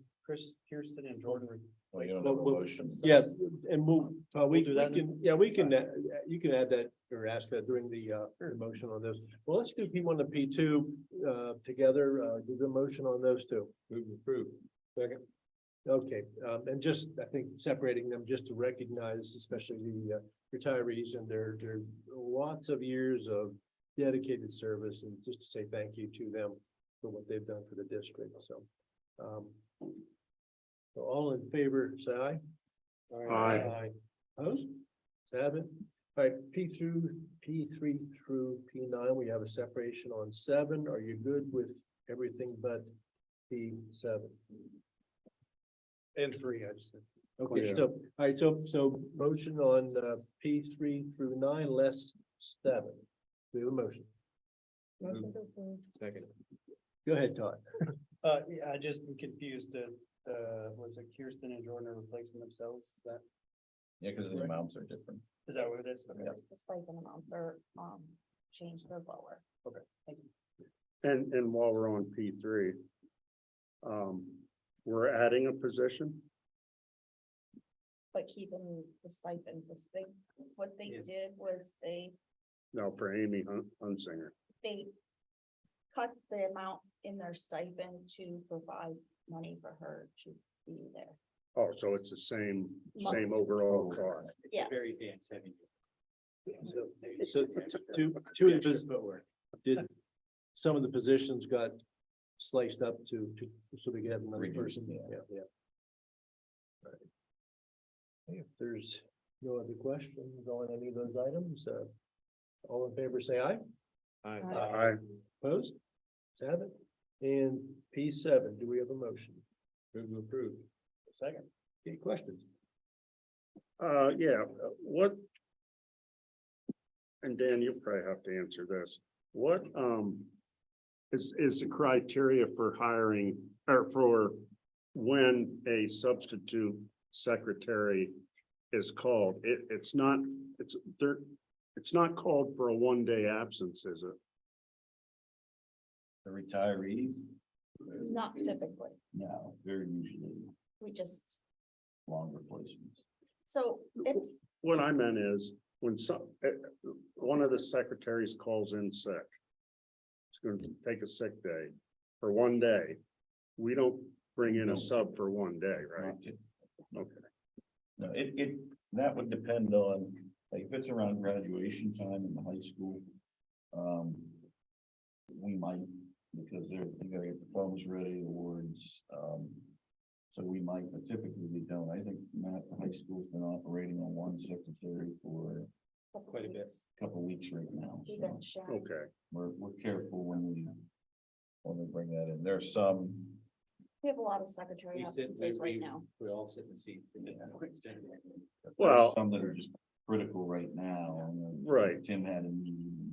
Kirsten and Jordan. Well, you don't have a motion. Yes, and we do that can, yeah, we can, you can add that or ask that during the motion on this. Well, let's do P1 and P2 together, do the motion on those two. Move approved. Second. Okay, and just, I think, separating them just to recognize, especially the retirees and their lots of years of dedicated service, and just to say thank you to them for what they've done for the district. So, so all in favor, say aye. Aye. Opposed? Have it. All right, P3 through P9, we have a separation on 7. Are you good with everything but P7? And 3, I just said. Okay, Yeah. so, all right, so motion on P3 through 9, less 7. We have a motion. Second. Go ahead, Todd. Yeah, I just am confused, was it Kirsten and Jordan are replacing themselves? Yeah, because the amounts are different. Is that what it is? Okay. Just the stipend amounts are, changed, they're lower. And while we're on P3, we're adding a position. But keeping the stipends, what they Yes. did was they No, for Amy Hunsinger. cut the amount in their stipend to provide money for her to be there. Oh, so it's the same Month. overall cost. It's Yes. very dance heavy. So two of his, did some of the positions got sliced up to so we could have another Reduced, person? yeah. Yeah. All right. If there's no other questions on any of those items, all in favor, say aye. Aye. Opposed? Let's have it. And P7, do we have a motion? Move to approve. Second. Any questions? Yeah, what? And Dan, you'll probably have to answer this. What, is the criteria for hiring or for when a substitute secretary is called? It's not called for a 1-day absence, is it? The retirees, Not typically, no, they're usually we just, longer placements. so if What I meant is, when one of the secretaries calls in sick. It's going to take a sick day for one day. We don't bring in a sub for one day, right? Okay. No, that would depend on, like, if it's around graduation time in the high school. We might, because they're, they gotta get the phones ready, awards, so we might, but typically we don't. I think Matt, the high school's been operating on one secretary for Quite a bit. a couple weeks right now. We've So been sharing. Okay. we're careful when we bring that in. There's some, We have a lot of secretary We sit, absences right now. we all sit in the seat. Well- some that are just critical right now. And then Right. Tim had a meeting,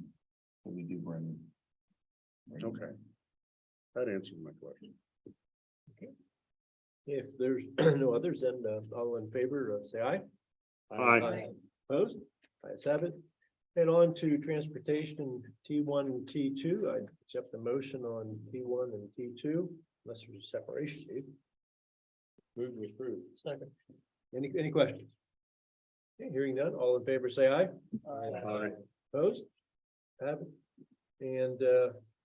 so we do bring. Okay. That answered my question. If there's no others, then all in favor, say aye. Aye. Opposed? Ayes have it. And on to transportation T1 and T2. I accept the motion on T1 and T2, unless there's a separation. Steve. Move to approve. Second. Any questions? Okay, hearing none, all in favor, say aye. Aye. Opposed? Have it. And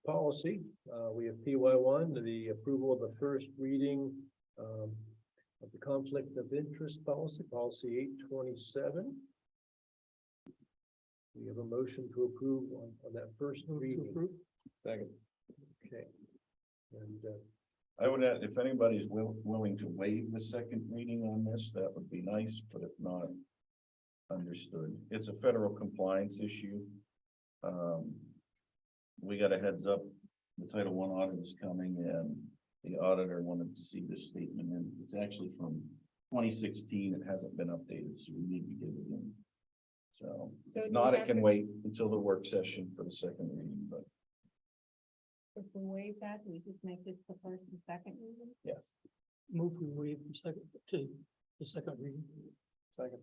policy, we have PY1, the approval of the first reading of the conflict of interest policy, policy 827. We have a motion to approve on that first reading. Second. Okay. And I would add, if anybody's willing to waive the second reading on this, that would be nice, but if not, understood. It's a federal compliance issue. We got a heads up, the Title I audit is coming and the auditor wanted to see this statement, and it's actually from 2016. It hasn't been updated, so we need to get it in. So So if do not, we it have can to- wait until the work session for the second reading, but If we waive that, we just make this the first and second reading? yes. Move to waive the second reading. second.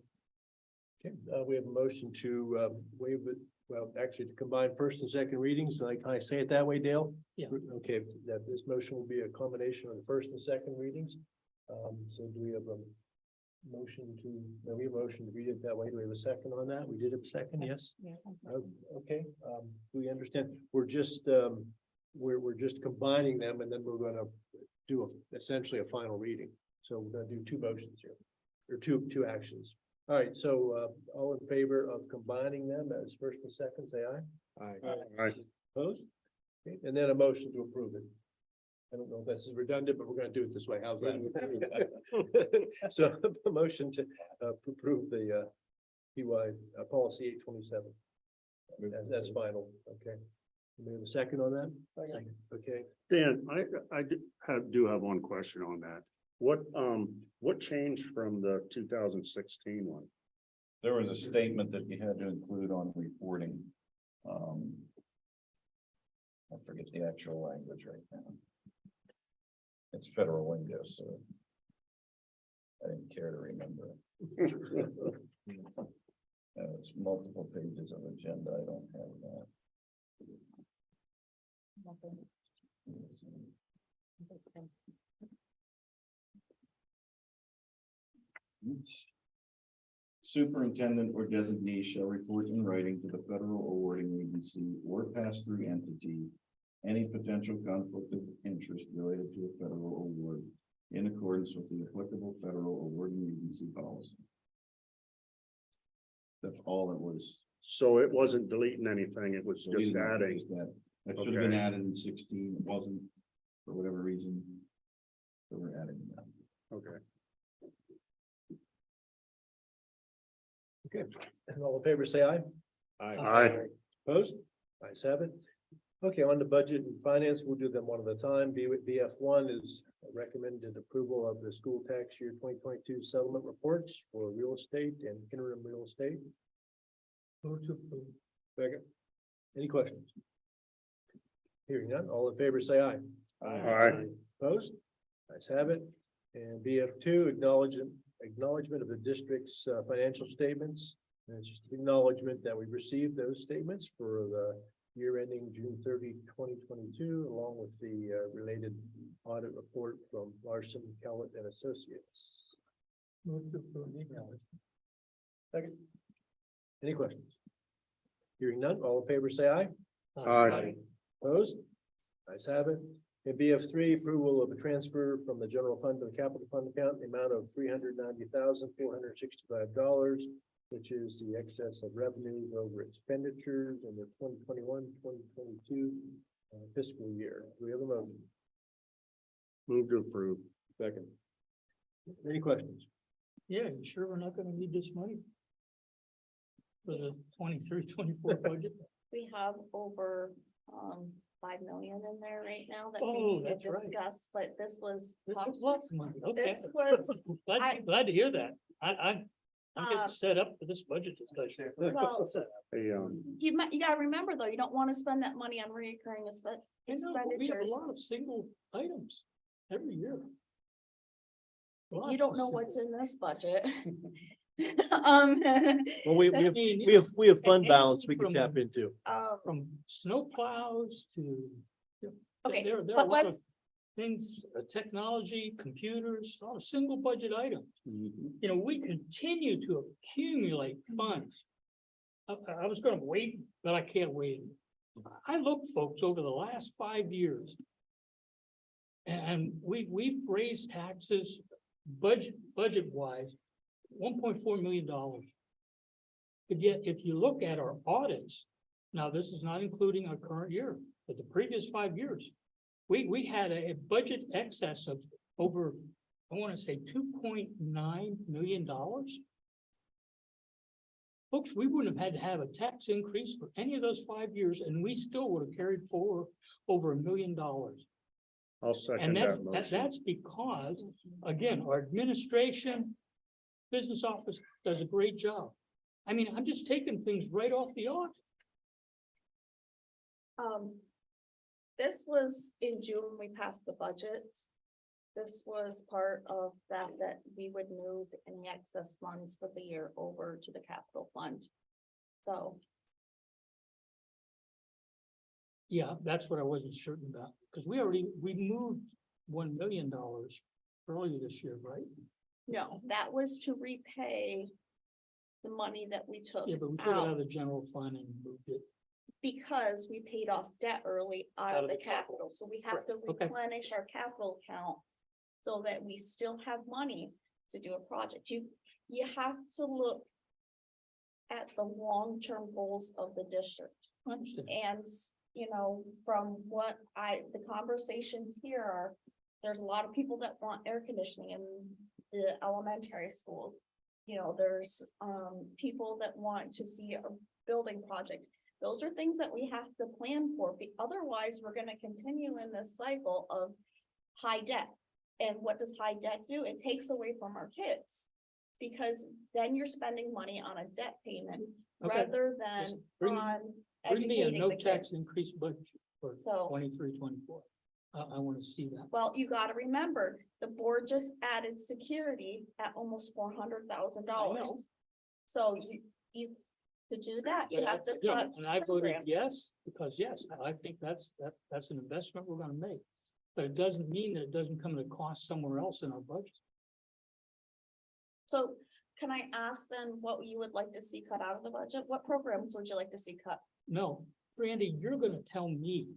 Okay, we have a motion to waive it, well, actually to combine first and second readings. Can I say it that way, Dale? Yeah. Okay, that this motion will be a combination of the first and second readings. So do we have a motion to, no, we have a motion to read it that way? Do we have a second on that? We did have a second, yes? Yeah. Okay, do we understand? We're just, we're just combining them and then we're gonna do essentially a final reading. So we're gonna do two motions here, or two actions. All right, so, all in favor of combining them as first and second, say aye. Aye. Opposed? Okay, and then a motion to approve it. I don't know if this is redundant, but we're gonna do it this way. How's that? So a motion to approve the PY policy 827. That's final, okay. We have a second on that? Second. Okay, Dan, I do have one question on that. What changed from the 2016 one? There was a statement that you had to include on reporting. I forget the actual language right now. It's federal lingo, so I didn't care to remember it. It's multiple pages of agenda. I don't have that. Superintendent or designee shall report in writing to the federal awarding agency or pass-through entity any potential conflict of interest related to a federal award in accordance with the applicable federal awarding agency policy. That's all it was. So it wasn't deleting anything, it was So we just didn't have to adding. use that. That should have been Okay. added in 16. It wasn't for whatever reason. So we're adding that. Okay. okay. And all in favor, say aye. Aye. Opposed? Ayes have it. Okay, on the budget and finance, we'll do them one at a time. BF1 is recommended approval of the school tax year 2022 settlement reports for real estate and interim real estate. Move to approve. Second. Any questions? Hearing none, all in favor, say aye. Aye. Opposed? Ayes have it. And BF2, acknowledgement of the district's financial statements. And it's just acknowledgement that we received those statements for the year ending June 30, 2022, along with the related audit report from Larson, Kellett and Associates. Move to approve. Second. Any questions? Hearing none, all in favor, say aye. Aye. Opposed? Ayes have it. And BF3, approval of a transfer from the general fund to the capital fund account, in the amount of $390,465, which is the excess of revenues over expenditures in the 2021-2022 fiscal year. Do we have a motion? Move to approve. Second. Any questions? Yeah, you sure we're not gonna need this money? For the 23-24 budget? We have over, 5 million in there right now that we Oh, need to that's right. discuss, but this was. There's lots of money, okay. This was, I- Glad to hear that. I'm Uh, getting set up for this budget discussion. well, Hey, you gotta remember though, you don't wanna spend that money on recurring I know, but we have a expenditures. lot of single items every year. You don't know what's in this budget. Well, we have fund balance we can tap into. From snow plows to. Okay, There are a but lot let's, of things, technology, computers, a lot of single budget items. You know, we continue to accumulate funds. I was gonna wait, but I can't wait. I look, folks, over the last 5 years. And we've raised taxes budget wise, $1.4 million. But yet, if you look at our audits, now this is not including our current year, but the previous 5 years. We had a budget excess of over, I want to say $2.9 million. Folks, we wouldn't have had to have a tax increase for any of those 5 years, and we still would have carried forward over $1 million. I'll second And that motion. that's because, again, our administration, business office does a great job. I mean, I'm just taking things right off the audit. this was in June, we passed the budget. This was part of that we would move any excess funds for the year over to the capital fund. So, Yeah, that's what I wasn't certain about, because we moved $1 million earlier this year, right? no, that was to repay the money that we took Yeah, but we took it out out of the general fund and moved it. because we paid off debt early out of the capital. So we have to Okay. replenish our capital account so that we still have money to do a project. You have to look at the long-term goals of the district. I understand. And, you know, from what the conversations here are, there's a lot of people that want air conditioning in the elementary schools. You know, there's, people that want to see a building project. Those are things that we have to plan for, otherwise we're gonna continue in this cycle of high debt. And what does high debt do? It takes away from our kids. Because then you're spending money on a debt payment Okay. rather Just than bring- on Bring me a educating no the tax kids. increase budget for So, 23-24. I want to see that. well, you gotta remember, the board just added security at almost $400,000. So you, to do that, you have to Yeah, cut and I voted programs. yes, because yes, I think that's an investment we're gonna make. But it doesn't mean that it doesn't come at a cost somewhere else in our budget. So can I ask then what you would like to see cut out of the budget? What programs would you like to see cut? No, Brandy, you're gonna tell me.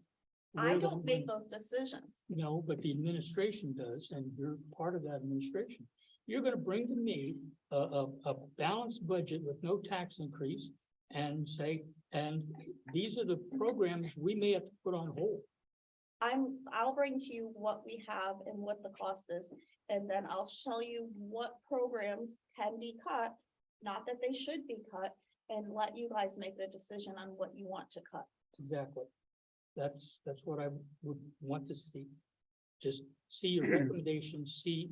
I where don't that make money- those decisions. No, but the administration does, and you're part of that administration. You're gonna bring to me a balanced budget with no tax increase and say, and these are the programs we may have to put on hold. I'll bring to you what we have and what the cost is, and then I'll show you what programs can be cut. Not that they should be cut, and let you guys make the decision on what you want to cut. Exactly. That's what I would want to see. Just see your recommendations, see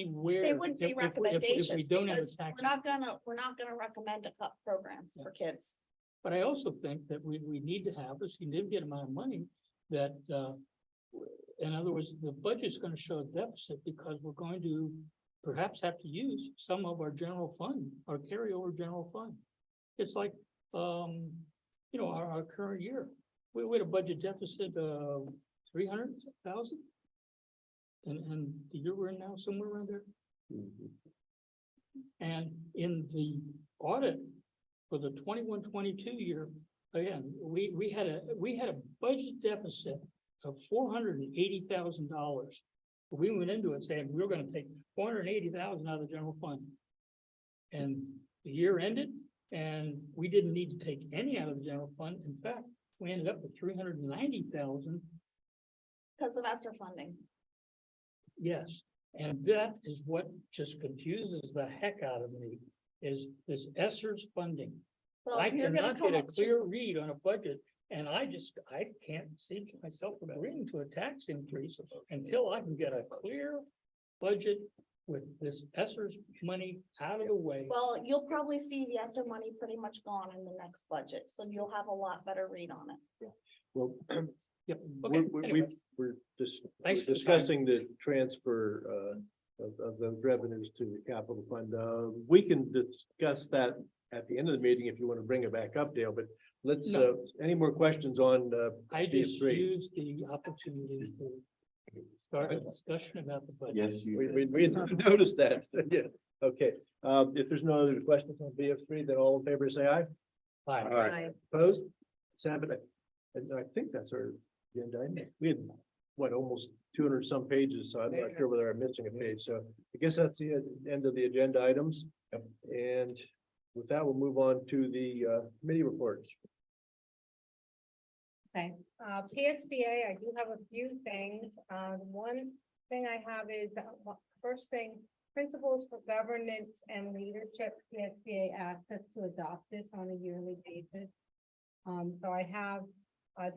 where. They wouldn't be if we recommendations, don't have a because tax. we're not gonna recommend to cut programs for kids. But I also think that we need to have a significant amount of money that, in other words, the budget's gonna show a deficit because we're going to perhaps have to use some of our general fund, our carryover general fund. It's like, our current year, we had a budget deficit of 300,000. And the year we're in now, somewhere around there. And in the audit, for the 21-22 year, again, we had a budget deficit of $480,000. We went into it saying we were gonna take $480,000 out of the general fund. And the year ended and we didn't need to take any out of the general fund. In fact, we ended up with $390,000. Because of ESSER funding. Yes, and that is what just confuses the heck out of me, is this ESSER's funding. Well, I you're gonna cannot come get a up to- clear read on a budget, and I can't see myself agreeing to a tax increase until I can get a clear budget with this ESSER's money out of the way. Well, you'll probably see the ESSER money pretty much gone in the next budget, so you'll have a lot better read on it. Well, Yep, okay, anyway. we're just Thanks for the time. discussing the transfer of those revenues to the capital fund. We can discuss that at the end of the meeting if you want to bring it back up, Dale, but let's, No. any more questions on I these just three? used the opportunity to start a discussion about the budget. Yes, you. We noticed that, yeah, okay. If there's no other questions on BF3, then all in favor, say aye. Aye. Opposed? Seven, and I think that's our agenda. item. We had, what, almost 200 some pages, so I'm not sure whether I'm missing a page, so I guess that's the end of the agenda items. And with that, we'll move on to the committee reports. Okay, PSBA, I do have a few things. One thing I have is, first thing, principles for governance and leadership. PSBA asked us to adopt this on a yearly basis. So I have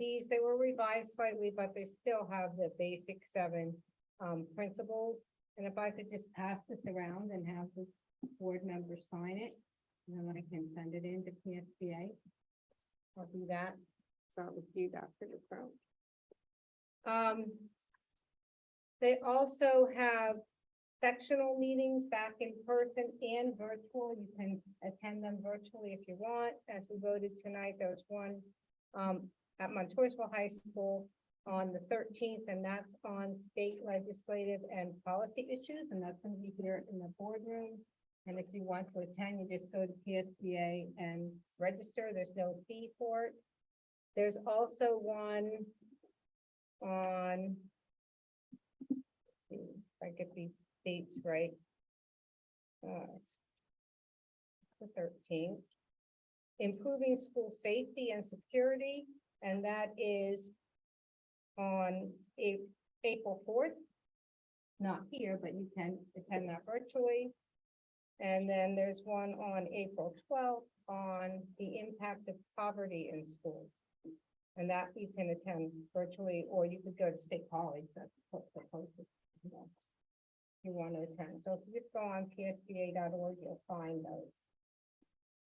these, they were revised slightly, but they still have the basic 7 principles. And if I could just pass this around and have the board members sign it, and then I can send it in to PSBA. I'll do that. Start with you, Dr. DeCrone. They also have sectional meetings back in person and virtual. You can attend them virtually if you want. As we voted tonight, there was one at Montoursville High School on the 13th, and that's on state legislative and policy issues, and that's going to be here in the boardroom. And if you want to attend, you just go to PSBA and register. There's no fee for it. There's also one on, let's see if I get these dates right. It's the 13th. Improving school safety and security, and that is on April 4th. Not here, but you can attend that virtually. And then there's one on April 12th on the impact of poverty in schools. And that you can attend virtually, or you could go to State College. That's the closest, you know, if you want to attend. So if you just go on psba.org, you'll find those.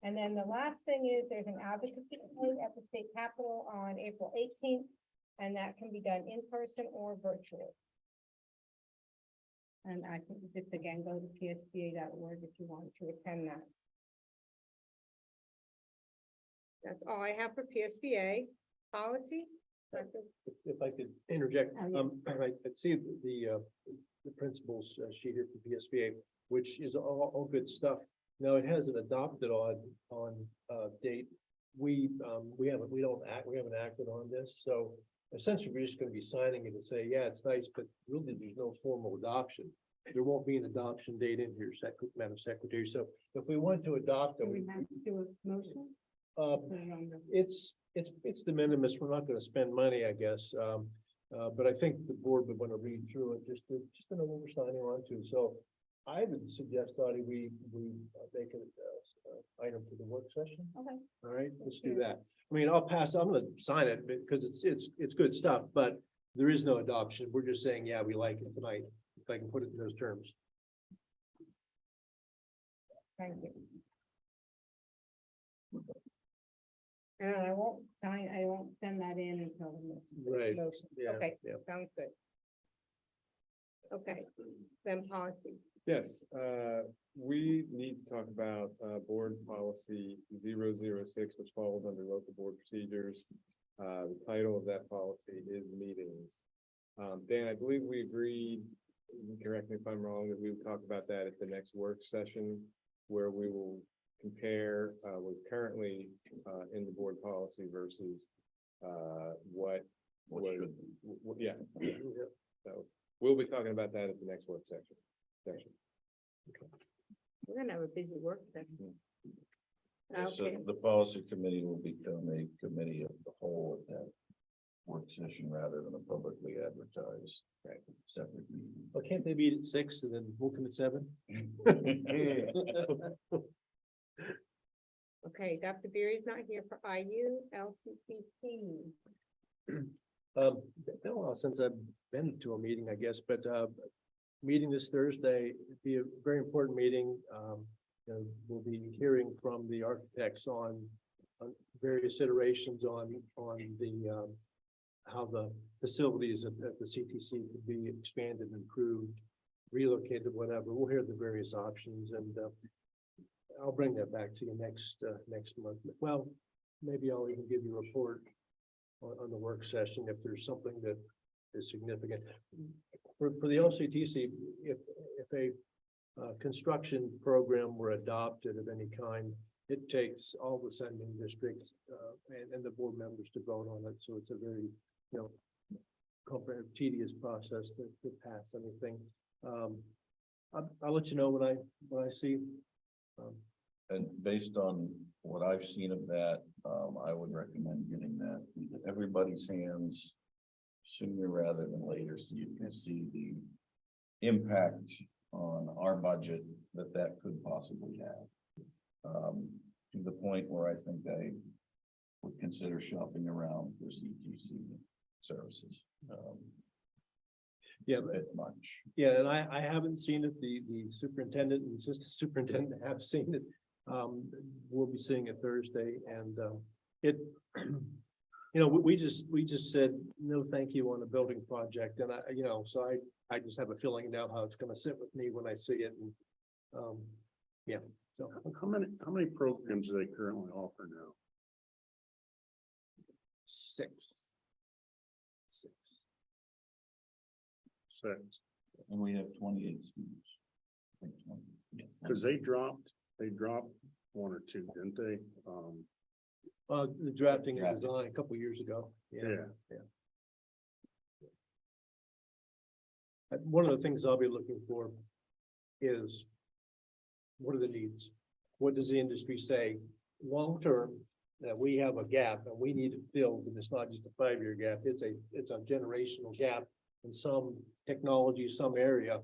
And then the last thing is there's an advocacy night at the state capitol on April 18th, and that can be done in person or virtually. And I think just again, go to psba.org if you want to attend that. That's all I have for PSBA policy. If I could interject, Oh, yeah. I see the principles sheet here for PSBA, which is all good stuff. Now, it has an adopted on date. We haven't acted on this, so essentially we're just gonna be signing it and say, yeah, it's nice, but really there's no formal adoption. There won't be an adoption date in here, Madam Secretary. So if we want to adopt Do them, we have to do a motion? it's de minimis. We're not gonna spend money, I guess. But I think the board would want to read through it just to know what we're signing on to. So I would suggest, Dottie, we make it item for the work session. Okay. All right, let's do that. I mean, I'm gonna sign it because it's good stuff, but there is no adoption. We're just saying, yeah, we like it tonight, if I can put it in those terms. Thank you. And I won't send that in until the Right. motion. Yeah, Okay, yeah. sounds good. Okay, then policy. Yes, we need to talk about board policy 006, which falls under local board procedures. The title of that policy is meetings. Dan, I believe we agreed, you can correct me if I'm wrong, that we would talk about that at the next work session, where we will compare what's currently in the board policy versus what What was, should be. yeah. So we'll be talking about that at the next work session. We're gonna have a busy work session. So Okay, the policy committee will become a committee of the whole at that work session rather than a publicly advertised separate meeting. Well, can't they meet at 6 and then we'll come at 7? okay, Dr. Beery's not here for IU, LCCC. It's been a while since I've been to a meeting, I guess, but meeting this Thursday, it'd be a very important meeting. We'll be hearing from the architects on various iterations on the how the facilities at the CTC could be expanded, improved, relocated, whatever. We'll hear the various options, and I'll bring that back to you next month. Well, maybe I'll even give you a report on the work session if there's something that is significant. For the LCTC, if a construction program were adopted of any kind, it takes all the sending districts and the board members to vote on it. So it's a very, comprehensive, tedious process to pass anything. I'll let you know when I see. And based on what I've seen of that, I would recommend getting that into everybody's hands sooner rather than later, so you can see the impact on our budget that could possibly have. To the point where I think I would consider shopping around for CTC services. Yeah, it's a bit much. Yeah, and I haven't seen it. The superintendent and assistant superintendent have seen it. We'll be seeing it Thursday, and it, we just said no, thank you on a building project, and so I just have a feeling now how it's going to sit with me when I see it, and yeah. So How many programs do they currently offer now? 6. 6. And we have 28 students. I think 20, yeah. Because they dropped one or two, didn't they? The drafting and design a couple years ago. Yeah. One of the things I'll be looking for is what are the needs? What does the industry say long term that we have a gap and we need it filled, and it's not just a 5-year gap, it's a generational gap in some technology, some area.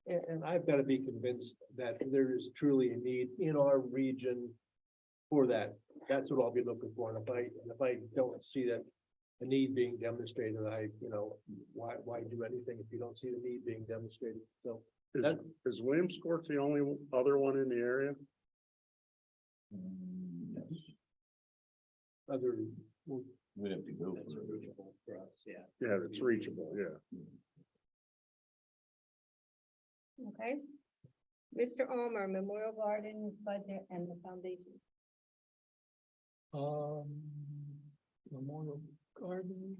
And I've got to be convinced that there is truly a need in our region for that. That's what I'll be looking for. And if I don't see that a need being demonstrated, why do anything if you don't see the need being demonstrated? So Is Williamsport the only other one in the area? Yes, other, we'd have to go That's for it. reachable for us, yeah. Yeah, it's reachable, yeah. Okay. Mr. Almer, Memorial Garden budget and the foundation. Memorial Garden,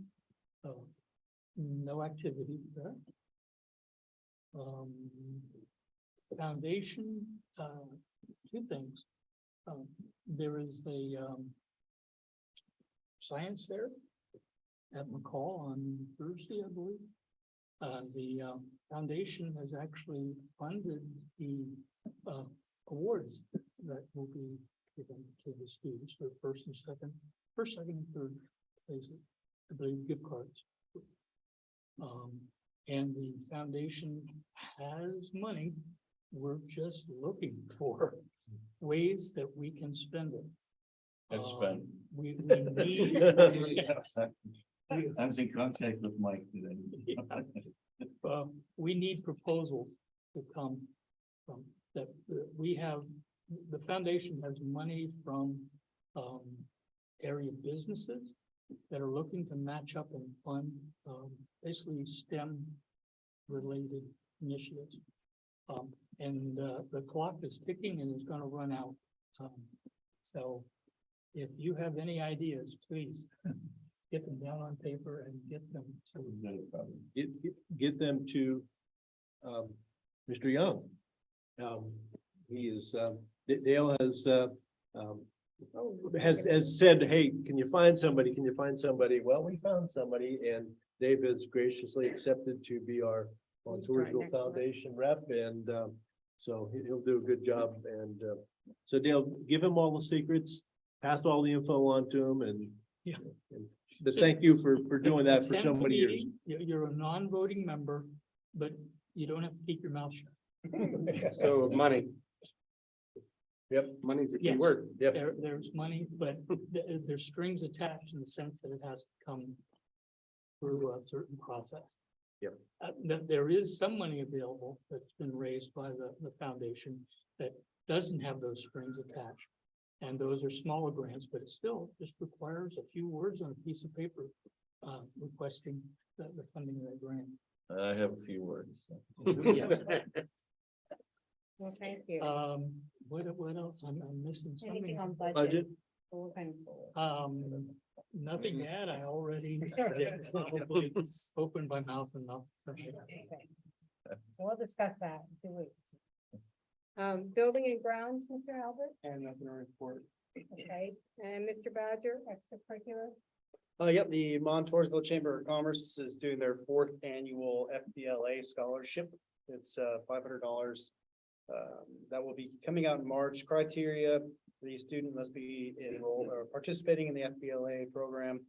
no activity there. Foundation, 2 things. There is a science fair at McCall on Thursday, I believe. The foundation has actually funded the awards that will be given to the students for first, second, and third places, I believe gift cards. And the foundation has money. We're just looking for ways that we can spend it. And spend. We need. I was in contact with Mike today. We need proposals to come from that. We have, the foundation has money from area businesses that are looking to match up and fund basically STEM related initiatives. And the clock is ticking and is going to run out. So if you have any ideas, please get them down on paper and get them to get them to Mr. Young. he is, Dale has said, hey, can you find somebody? Can you find somebody? Well, we found somebody, and Dave has graciously accepted to be our Montoursville Foundation rep, and so he'll do a good job. And so Dale, give him all the secrets, pass all the info on to him, and Yeah. but thank you for doing that for so Attend the many years. meeting. You're a non-voting member, but you don't have to keep your mouth shut. So money, Yep. money's a key Yes. word. Yep. There's money, but there's strings attached in the sense that it has to come through a certain process. Yep. That there is some money available that's been raised by the foundation that doesn't have those strings attached. And those are smaller grants, but it still just requires a few words on a piece of paper, requesting the funding of that grant. I have a few words. Yeah. Well, thank you. What else? I'm missing Anything something. on Budget? budget? We're going forward. Nothing to add. I already opened my mouth enough. Okay. We'll discuss that in 2 weeks. Building and grounds, Mr. Albert, And nothing to report. okay, and Mr. Badger, extracurricular. Yep, the Montoursville Chamber of Commerce is doing their 4th annual FBLA scholarship. It's $500. That will be coming out in March. Criteria, the student must be enrolled or participating in the FBLA program.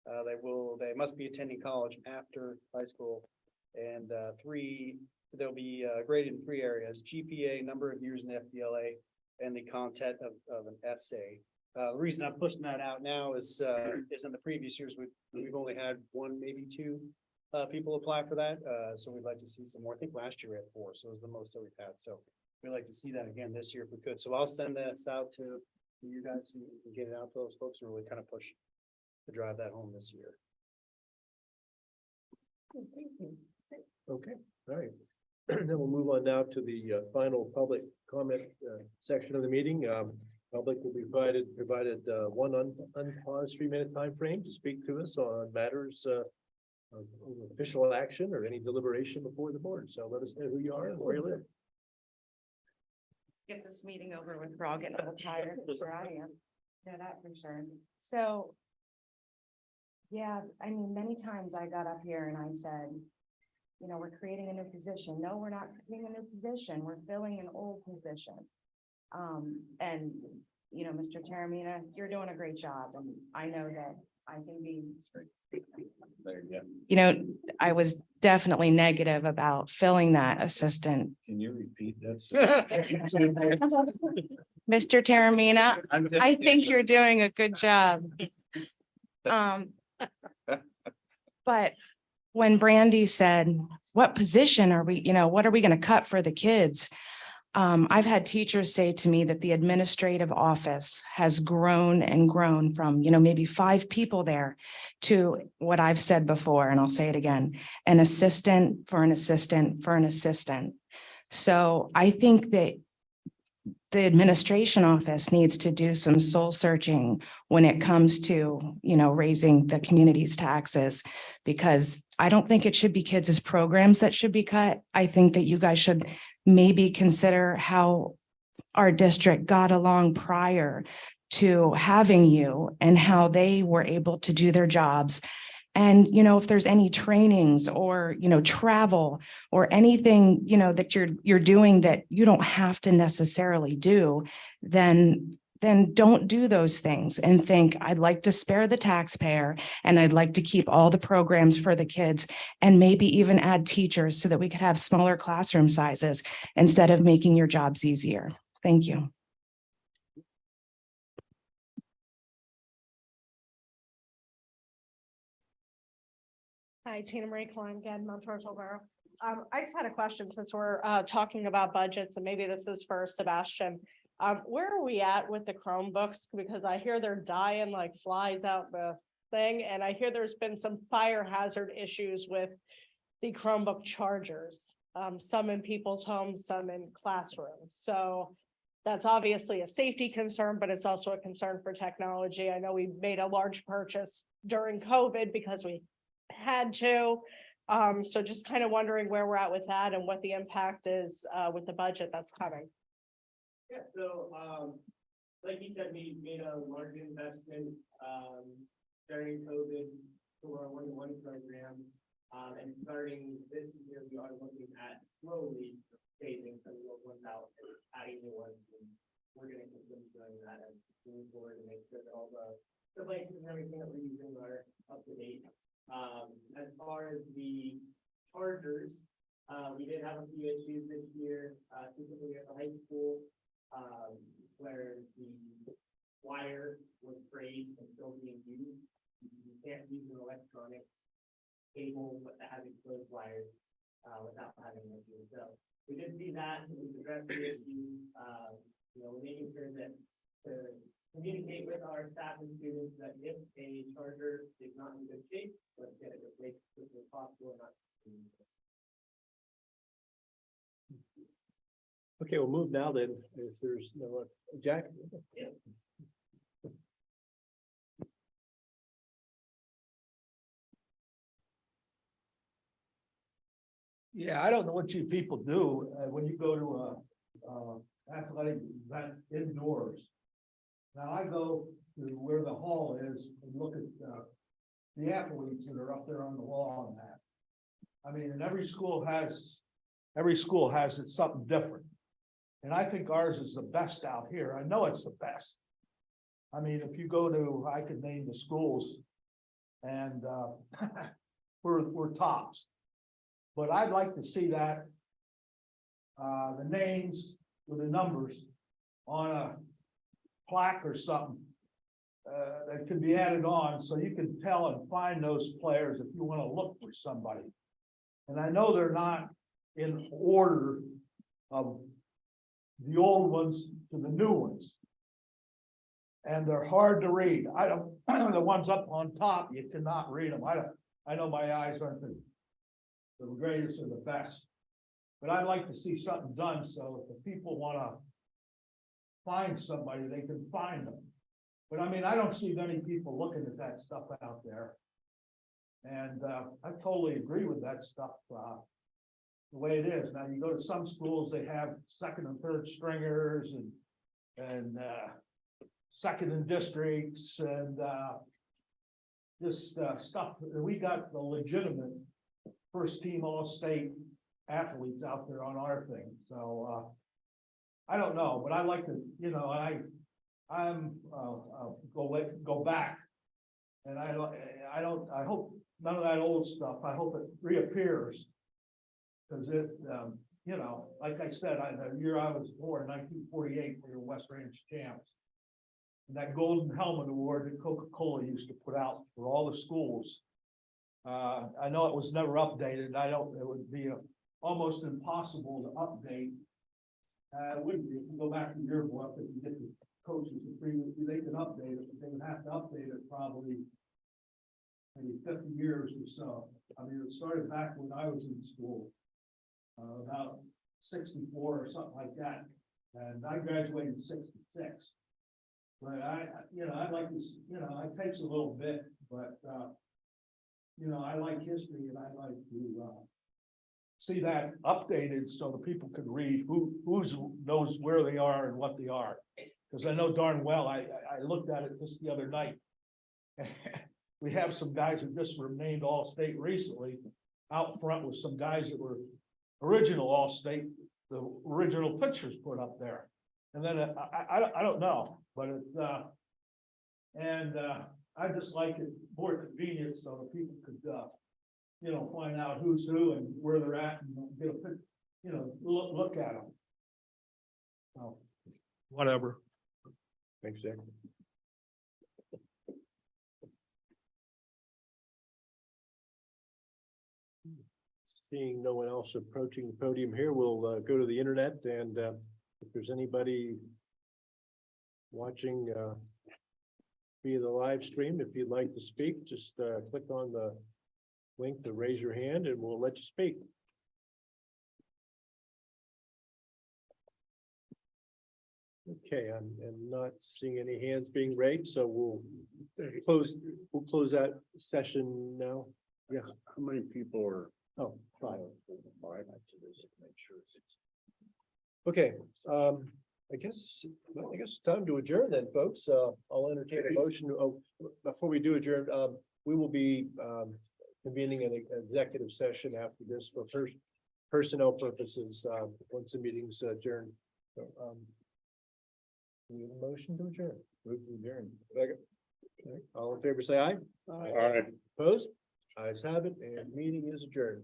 They must be attending college after high school. And they'll be graded in 3 areas: GPA, number of years in FBLA, and the content of an essay. The reason I'm pushing that out now is in the previous years, we've only had 1, maybe 2 people apply for that. So we'd like to see some more. I think last year we had 4, so it was the most that we've had. So we'd like to see that again this year if we could. So I'll send this out to you guys and get it out to those folks and really kind of push to drive that home this year. Thank you. Okay, all right. Then we'll move on now to the final public comment section of the meeting. Public will be provided one unpaused 3-minute time frame to speak to us on matters of official action or any deliberation before the board. So let us know who you are and where you live. Get this meeting over with. We're all getting a little tired. Where I am. Yeah, that for sure. So. Yeah, I mean, many times I got up here and I said, you know, we're creating a new position. No, we're not creating a new position. We're filling an old position. And, you know, Mr. Taramina, you're doing a great job. And I know that I can be. There you go. You know, I was definitely negative about filling that assistant. Can you repeat that? Mr. Taramina, I think you're doing a good job. But when Brandy said, what position are we, you know, what are we going to cut for the kids? I've had teachers say to me that the administrative office has grown and grown from, you know, maybe 5 people there to what I've said before, and I'll say it again, an assistant for an assistant for an assistant. So I think that the administration office needs to do some soul searching when it comes to, you know, raising the community's taxes, because I don't think it should be kids' programs that should be cut. I think that you guys should maybe consider how our district got along prior to having you and how they were able to do their jobs. And, you know, if there's any trainings or, you know, travel or anything, you know, that you're doing that you don't have to necessarily do, then don't do those things and think, I'd like to spare the taxpayer and I'd like to keep all the programs for the kids and maybe even add teachers so that we could have smaller classroom sizes instead of making your jobs easier. Thank you. Hi, Tina Marie Klein, again, Montoursville Borough. I just had a question since we're talking about budgets, and maybe this is for Sebastian. Where are we at with the Chromebooks? Because I hear they're dying like flies out the thing, and I hear there's been some fire hazard issues with the Chromebook chargers. Some in people's homes, some in classrooms. So that's obviously a safety concern, but it's also a concern for technology. I know we made a large purchase during COVID because we had to. So just kind of wondering where we're at with that and what the impact is with the budget that's coming. Yeah, so, like you said, we made a large investment, during COVID for our one-to-one program. And starting this year, we are looking at slowly phasing some of those ones out and adding new ones. And we're gonna continue doing that as we move forward and make sure that all the devices and everything that we're using are up to date. As far as the chargers, we did have a few issues this year, specifically at the high school, where the wire was frayed and still being used. You can't use an electronic cable that has exposed wires, without having an issue. So we did see that, we addressed the issue, making sure that to communicate with our staff and students that if a charger is not in good shape, let's get it replaced as quickly as possible and not. Okay, we'll move now then, if there's no, Jack? Yeah. Yeah, I don't know what you people do when you go to a athletic event indoors. Now I go to where the hall is and look at the athletes that are up there on the wall and that. I mean, and every school has it something different. And I think ours is the best out here. I know it's the best. I mean, if you go to, I could name the schools and we're tops. But I'd like to see that, the names with the numbers on a plaque or something that could be added on so you can tell and find those players if you want to look for somebody. And I know they're not in order of the old ones to the new ones. And they're hard to read. I don't, the ones up on top, you cannot read them. I know my eyes aren't the greatest or the best. But I'd like to see something done so if the people want to find somebody, they can find them. But I mean, I don't see many people looking at that stuff out there. And I totally agree with that stuff, the way it is. Now you go to some schools, they have second and third stringers and second in districts and this stuff. We got the legitimate first team all-state athletes out there on our thing. So I don't know, but I like to, I'm go back. And I hope none of that old stuff, I hope it reappears. Because it, like I said, the year I was born, 1948, we were West Ranch champs. And that Golden Helmet Award that Coca-Cola used to put out for all the schools. I know it was never updated. It would be almost impossible to update. It wouldn't be, if you go back to your book, if you get the coaches to previously, they can update it, but they would have to update it probably maybe 50 years or so. I mean, it started back when I was in school, about 64 or something like that. And I graduated in 66. But I'd like to, it takes a little bit, but, I like history and I like to, see that updated so the people could read who knows where they are and what they are. Because I know darn well, I looked at it just the other night. We have some guys that just were named All-State recently, out front with some guys that were original All-State, the original pictures put up there. And then I don't know, but it's I just like it more convenient so the people could find out who's who and where they're at and get a look at them. So Whatever. Thanks, Jack. Seeing no one else approaching the podium here, we'll go to the internet and if there's anybody watching via the live stream, if you'd like to speak, just click on the link to raise your hand and we'll let you speak. Okay, I'm not seeing any hands being raised, so we'll close that session now. Yes. How many people are? Oh, five. Five. Okay, I guess it's time to adjourn then, folks. I'll entertain a motion. Oh, before we do adjourn, we will be convening an executive session after this for personnel purposes, once the meeting's adjourned. So, we have a motion to adjourn. Move to adjourn. Second. All in favor, say aye. All right. Opposed? Ayes have it, and meeting is adjourned.